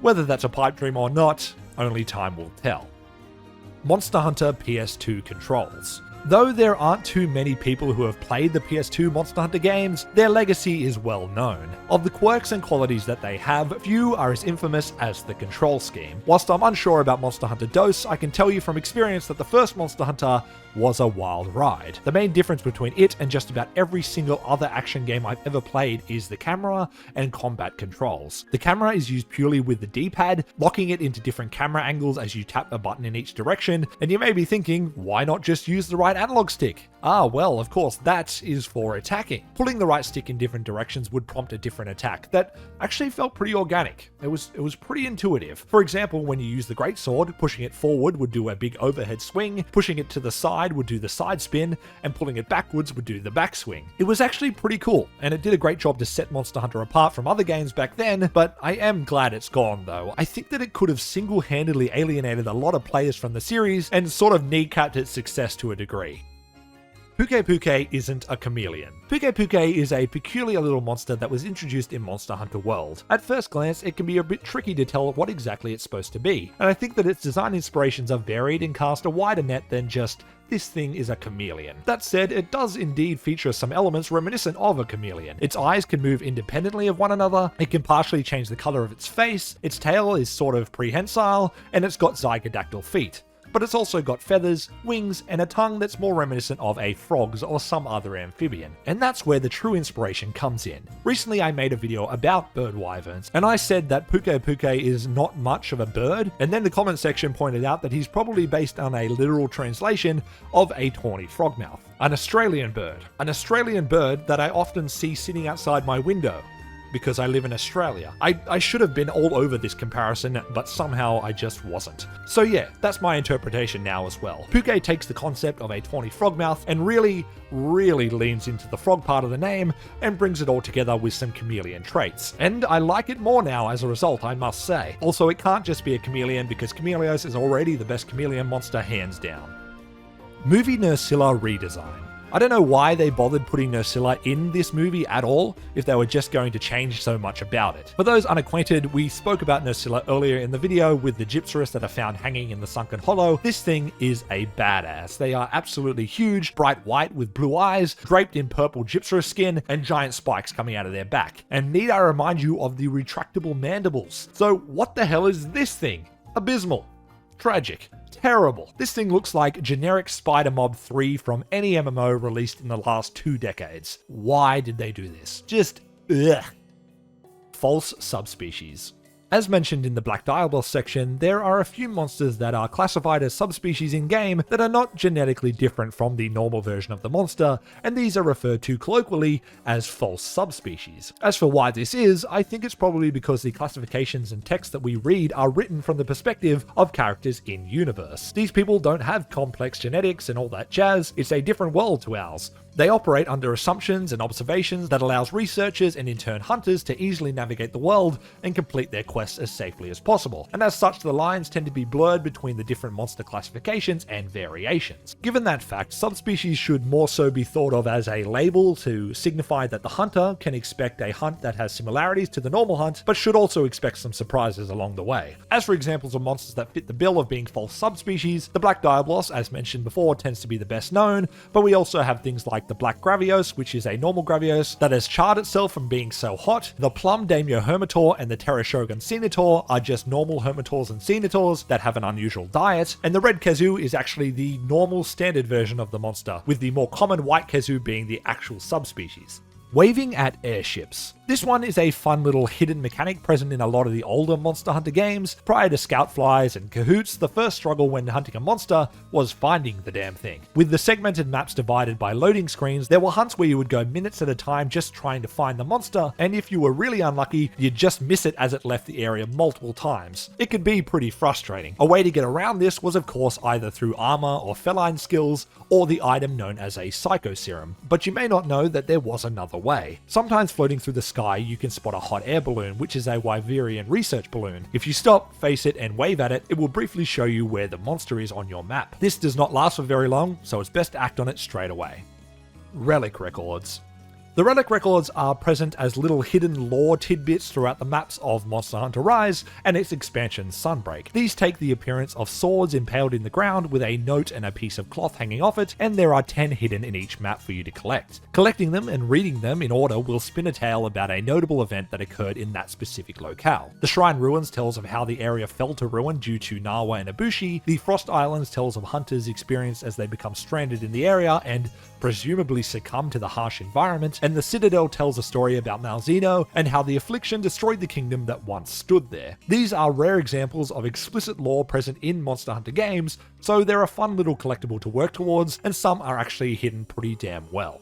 Whether that's a pipe dream or not, only time will tell. Monster Hunter PS2 controls. Though there aren't too many people who have played the PS2 Monster Hunter games, their legacy is well known. Of the quirks and qualities that they have, few are as infamous as the control scheme. Whilst I'm unsure about Monster Hunter DOS, I can tell you from experience that the first Monster Hunter was a wild ride. The main difference between it and just about every single other action game I've ever played is the camera and combat controls. The camera is used purely with the D-pad, locking it into different camera angles as you tap a button in each direction, and you may be thinking, why not just use the right analog stick? Ah, well, of course, that is for attacking. Pulling the right stick in different directions would prompt a different attack that actually felt pretty organic. It was pretty intuitive. For example, when you use the greatsword, pushing it forward would do a big overhead swing, pushing it to the side would do the side spin, and pulling it backwards would do the backswing. It was actually pretty cool, and it did a great job to set Monster Hunter apart from other games back then, but I am glad it's gone though. I think that it could have single-handedly alienated a lot of players from the series and sort of kneecapped its success to a degree. Pukei isn't a chameleon. Pukei is a peculiar little monster that was introduced in Monster Hunter World. At first glance, it can be a bit tricky to tell what exactly it's supposed to be, and I think that its design inspirations are varied and cast a wider net than just, this thing is a chameleon. That said, it does indeed feature some elements reminiscent of a chameleon. Its eyes can move independently of one another, it can partially change the color of its face, its tail is sort of prehensile, and it's got zygodactyl feet. But it's also got feathers, wings, and a tongue that's more reminiscent of a frog's or some other amphibian. And that's where the true inspiration comes in. Recently I made a video about bird wyverns, and I said that Pukei is not much of a bird, and then the comment section pointed out that he's probably based on a literal translation of a tawny frogmouth. An Australian bird that I often see sitting outside my window, because I live in Australia. I should have been all over this comparison, but somehow I just wasn't. So yeah, that's my interpretation now as well. Pukei takes the concept of a tawny frogmouth and really leans into the frog part of the name and brings it all together with some chameleon traits. And I like it more now as a result, I must say. Also, it can't just be a chameleon because Chameleos is already the best chameleon monster hands down. Movie Nursilla redesign. I don't know why they bothered putting Nursilla in this movie at all, if they were just going to change so much about it. For those unacquainted, we spoke about Nursilla earlier in the video with the Gypsaris that are found hanging in the Sunken Hollow. This thing is a badass. They are absolutely huge, bright white with blue eyes, draped in purple Gypsaris skin, and giant spikes coming out of their back. And need I remind you of the retractable mandibles. So what the hell is this thing? Abysmal. Tragic. Terrible. This thing looks like generic Spider Mob 3 from any MMO released in the last 2 decades. Why did they do this? Just ugh. False subspecies. As mentioned in the Black Diabolos section, there are a few monsters that are classified as subspecies in-game that are not genetically different from the normal version of the monster, and these are referred to colloquially as false subspecies. As for why this is, I think it's probably because the classifications and texts that we read are written from the perspective of characters in-universe. These people don't have complex genetics and all that jazz, it's a different world to ours. They operate under assumptions and observations that allows researchers and in turn hunters to easily navigate the world and complete their quests as safely as possible, and as such the lines tend to be blurred between the different monster classifications and variations. Given that fact, subspecies should more so be thought of as a label to signify that the hunter can expect a hunt that has similarities to the normal hunt, but should also expect some surprises along the way. As for examples of monsters that fit the bill of being false subspecies, the Black Diablos, as mentioned before, tends to be the best known, but we also have things like the Black Gravios, which is a normal Gravios that has charred itself from being so hot. The Plum Daimyo Hermitor and the Terra Shogun Senator are just normal Hermitors and Senators that have an unusual diet, and the Red Kazoo is actually the normal standard version of the monster, with the more common White Kazoo being the actual subspecies. Waving at airships. This one is a fun little hidden mechanic present in a lot of the older Monster Hunter games. Prior to Scout Flies and Cahoots, the first struggle when hunting a monster was finding the damn thing. With the segmented maps divided by loading screens, there were hunts where you would go minutes at a time just trying to find the monster, and if you were really unlucky, you'd just miss it as it left the area multiple times. It could be pretty frustrating. A way to get around this was of course either through armor or feline skills, or the item known as a Psycho Serum, but you may not know that there was another way. Sometimes floating through the sky you can spot a hot air balloon, which is a Wyverian research balloon. If you stop, face it, and wave at it, it will briefly show you where the monster is on your map. This does not last for very long, so it's best to act on it straight away. Relic records. The relic records are present as little hidden lore tidbits throughout the maps of Monster Hunter Rise and its expansion Sunbreak. These take the appearance of swords impaled in the ground with a note and a piece of cloth hanging off it, and there are 10 hidden in each map for you to collect. Collecting them and reading them in order will spin a tale about a notable event that occurred in that specific locale. The Shrine Ruins tells of how the area fell to ruin due to Nawa and Ibushi, the Frost Islands tells of hunters' experience as they become stranded in the area and presumably succumb to the harsh environment, and the Citadel tells a story about Malzeno and how the affliction destroyed the kingdom that once stood there. These are rare examples of explicit lore present in Monster Hunter games, so they're a fun little collectible to work towards, and some are actually hidden pretty damn well.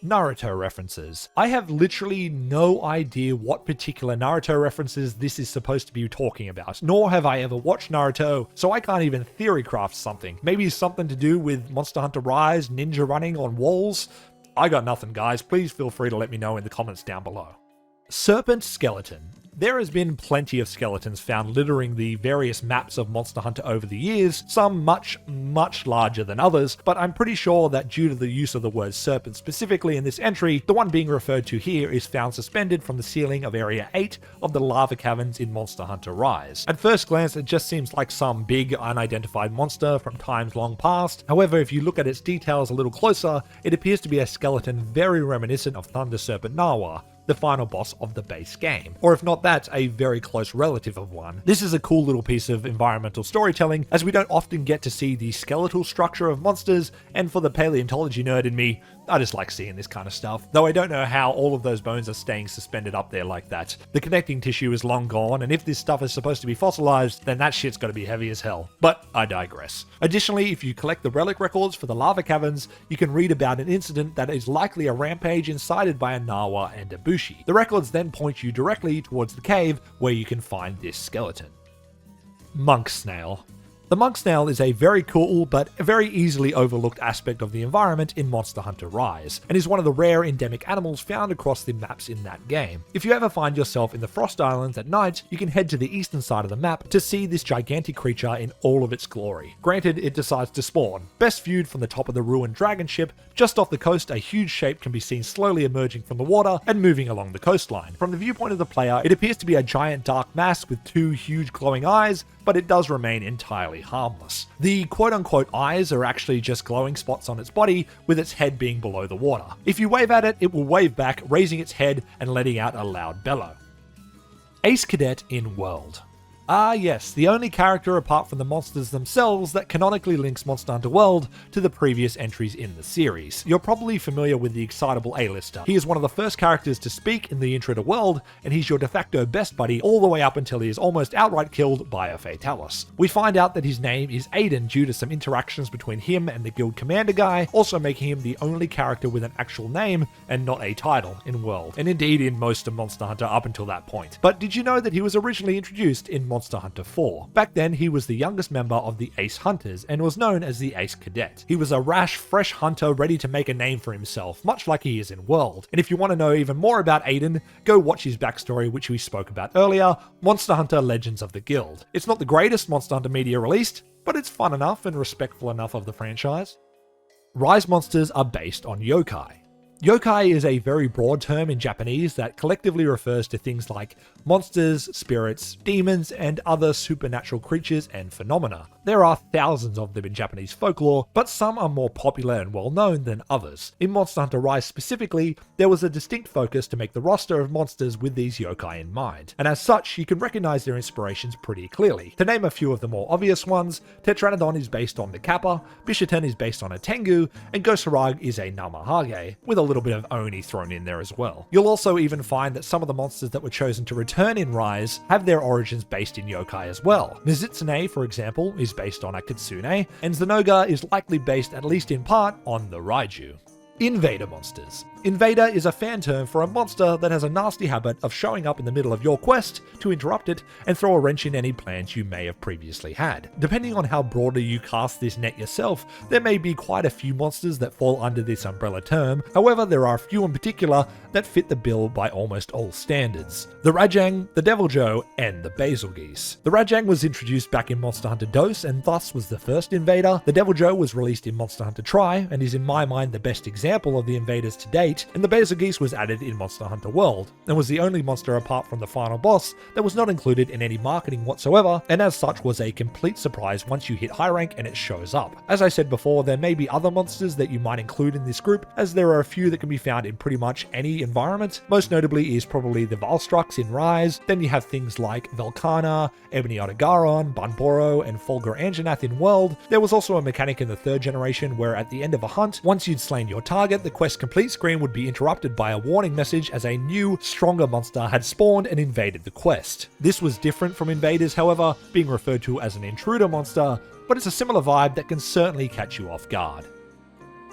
Naruto references. I have literally no idea what particular Naruto references this is supposed to be talking about, nor have I ever watched Naruto, so I can't even theorycraft something. Maybe something to do with Monster Hunter Rise, ninja running on walls? I got nothing, guys. Please feel free to let me know in the comments down below. Serpent Skeleton. There has been plenty of skeletons found littering the various maps of Monster Hunter over the years, some much larger than others, but I'm pretty sure that due to the use of the word serpent specifically in this entry, the one being referred to here is found suspended from the ceiling of Area 8 of the lava caverns in Monster Hunter Rise. At first glance, it just seems like some big unidentified monster from times long past. However, if you look at its details a little closer, it appears to be a skeleton very reminiscent of Thunder Serpent Nawa, the final boss of the base game, or if not that, a very close relative of one. This is a cool little piece of environmental storytelling, as we don't often get to see the skeletal structure of monsters, and for the paleontology nerd in me, I just like seeing this kind of stuff, though I don't know how all of those bones are staying suspended up there like that. The connecting tissue is long gone, and if this stuff is supposed to be fossilized, then that shit's gotta be heavy as hell. But I digress. Additionally, if you collect the relic records for the lava caverns, you can read about an incident that is likely a rampage incited by a Nawa and a Bushi. The records then point you directly towards the cave where you can find this skeleton. Monk Snail. The monk snail is a very cool but very easily overlooked aspect of the environment in Monster Hunter Rise, and is one of the rare endemic animals found across the maps in that game. If you ever find yourself in the Frost Islands at night, you can head to the eastern side of the map to see this gigantic creature in all of its glory. Granted, it decides to spawn. Best viewed from the top of the ruined dragon ship, just off the coast a huge shape can be seen slowly emerging from the water and moving along the coastline. From the viewpoint of the player, it appears to be a giant dark mass with two huge glowing eyes, but it does remain entirely harmless. The quote-unquote eyes are actually just glowing spots on its body, with its head being below the water. If you wave at it, it will wave back, raising its head and letting out a loud bellow. Ace Cadet in World. Ah yes, the only character apart from the monsters themselves that canonically links Monster Hunter World to the previous entries in the series. You're probably familiar with the excitable A-lister. He is one of the first characters to speak in the intro to World, and he's your de facto best buddy all the way up until he is almost outright killed by a Fatalis. We find out that his name is Aiden due to some interactions between him and the guild commander guy, also making him the only character with an actual name and not a title in World, and indeed in most of Monster Hunter up until that point. But did you know that he was originally introduced in Monster Hunter 4. Back then, he was the youngest member of the Ace Hunters and was known as the Ace Cadet. He was a rash, fresh hunter ready to make a name for himself, much like he is in World. And if you want to know even more about Aiden, go watch his backstory, which we spoke about earlier, Monster Hunter Legends of the Guild. It's not the greatest Monster Hunter media released, but it's fun enough and respectful enough of the franchise. Rise monsters are based on yokai. Yokai is a very broad term in Japanese that collectively refers to things like monsters, spirits, demons, and other supernatural creatures and phenomena. There are thousands of them in Japanese folklore, but some are more popular and well known than others. In Monster Hunter Rise specifically, there was a distinct focus to make the roster of monsters with these yokai in mind, and as such, you can recognize their inspirations pretty clearly. To name a few of the more obvious ones, Tetranodon is based on the Kappa, Bishaten is based on a Tengu, and Ghost Harag is a Namahage, with a little bit of Oni thrown in there as well. You'll also even find that some of the monsters that were chosen to return in Rise have their origins based in yokai as well. Nizitsune, for example, is based on a Kitsune, and Zenoga is likely based, at least in part, on the Raiju. Invader monsters. Invader is a fan term for a monster that has a nasty habit of showing up in the middle of your quest to interrupt it and throw a wrench in any plans you may have previously had. Depending on how broadly you cast this net yourself, there may be quite a few monsters that fall under this umbrella term. However, there are a few in particular that fit the bill by almost all standards. The Rajang, the Deviljho, and the Bazelgeuse. The Rajang was introduced back in Monster Hunter DOS and thus was the first invader. The Deviljho was released in Monster Hunter Tri and is in my mind the best example of the invaders to date, and the Bazelgeuse was added in Monster Hunter World, and was the only monster apart from the final boss that was not included in any marketing whatsoever, and as such was a complete surprise once you hit high rank and it shows up. As I said before, there may be other monsters that you might include in this group, as there are a few that can be found in pretty much any environment. Most notably is probably the Valstrux in Rise, then you have things like Velkhana, Ebony Otogaron, Banboro, and Fulgur Anjanath in World. There was also a mechanic in the 3rd generation where at the end of a hunt, once you'd slain your target, the quest complete screen would be interrupted by a warning message as a new, stronger monster had spawned and invaded the quest. This was different from invaders, however, being referred to as an intruder monster, but it's a similar vibe that can certainly catch you off guard.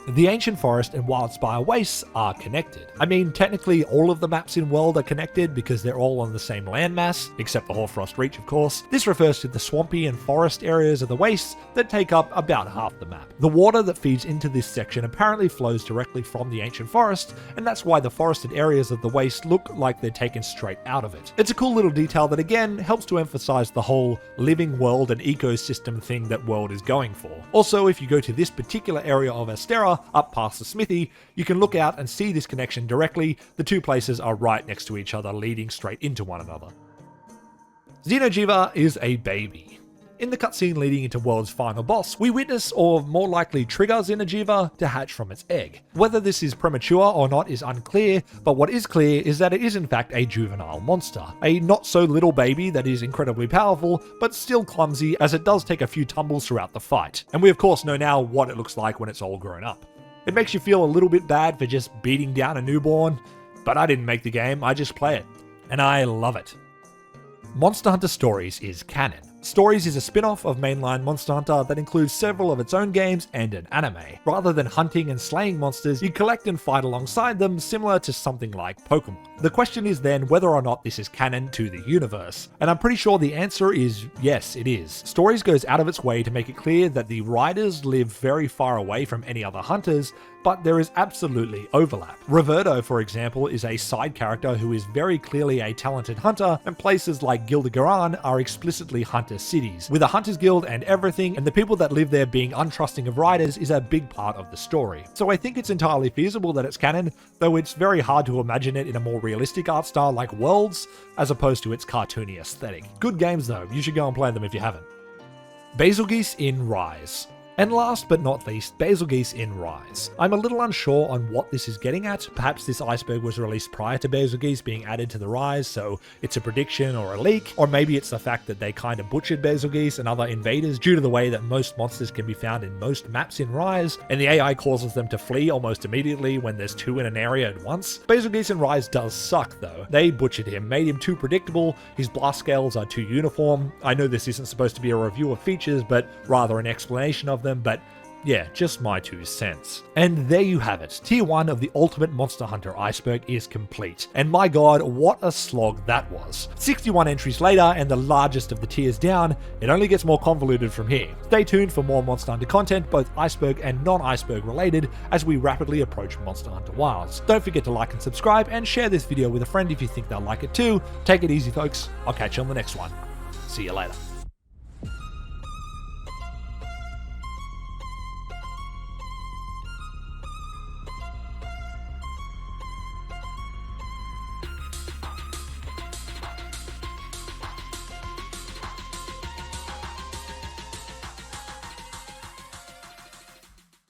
The Ancient Forest and Wildspire Wastes are connected. I mean, technically all of the maps in World are connected because they're all on the same landmass, except the Hoarfrost Reach of course. This refers to the swampy and forest areas of the wastes that take up about half the map. The water that feeds into this section apparently flows directly from the Ancient Forest, and that's why the forested areas of the waste look like they're taken straight out of it. It's a cool little detail that again helps to emphasize the whole living world and ecosystem thing that World is going for. Also, if you go to this particular area of Astera, up past the smithy, you can look out and see this connection directly. The two places are right next to each other, leading straight into one another. Xeno'jiiva is a baby. In the cutscene leading into World's final boss, we witness, or more likely trigger, Xeno'jiiva to hatch from its egg. Whether this is premature or not is unclear, but what is clear is that it is in fact a juvenile monster. A not so little baby that is incredibly powerful, but still clumsy as it does take a few tumbles throughout the fight. And we of course know now what it looks like when it's all grown up. It makes you feel a little bit bad for just beating down a newborn, but I didn't make the game, I just play it. And I love it. Monster Hunter Stories is canon. Stories is a spin-off of mainline Monster Hunter that includes several of its own games and an anime. Rather than hunting and slaying monsters, you collect and fight alongside them, similar to something like Pokemon. The question is then whether or not this is canon to the universe, and I'm pretty sure the answer is yes, it is. Stories goes out of its way to make it clear that the riders live very far away from any other hunters, but there is absolutely overlap. Roverto, for example, is a side character who is very clearly a talented hunter, and places like Gildigaran are explicitly hunter cities, with a hunters guild and everything, and the people that live there being untrusting of riders is a big part of the story. So I think it's entirely feasible that it's canon, though it's very hard to imagine it in a more realistic art style like Worlds, as opposed to its cartoony aesthetic. Good games though, you should go and play them if you haven't. Bazelgeuse in Rise. And last but not least, Bazelgeuse in Rise. I'm a little unsure on what this is getting at. Perhaps this Iceberg was released prior to Bazelgeuse being added to the Rise, so it's a prediction or a leak, or maybe it's the fact that they kind of butchered Bazelgeuse and other invaders due to the way that most monsters can be found in most maps in Rise, and the AI causes them to flee almost immediately when there's two in an area at once. Bazelgeuse in Rise does suck though. They butchered him, made him too predictable, his blast scales are too uniform. I know this isn't supposed to be a review of features, but rather an explanation of them, but Yeah, just my 2 cents. And there you have it. Tier 1 of the Ultimate Monster Hunter Iceberg is complete. And my god, what a slog that was. 61 entries later, and the largest of the tiers down, it only gets more convoluted from here. Stay tuned for more Monster Hunter content, both Iceberg and non-Iceberg related, as we rapidly approach Monster Hunter Wilds. Don't forget to like and subscribe, and share this video with a friend if you think they'll like it too. Take it easy, folks. I'll catch you on the next one. See you later.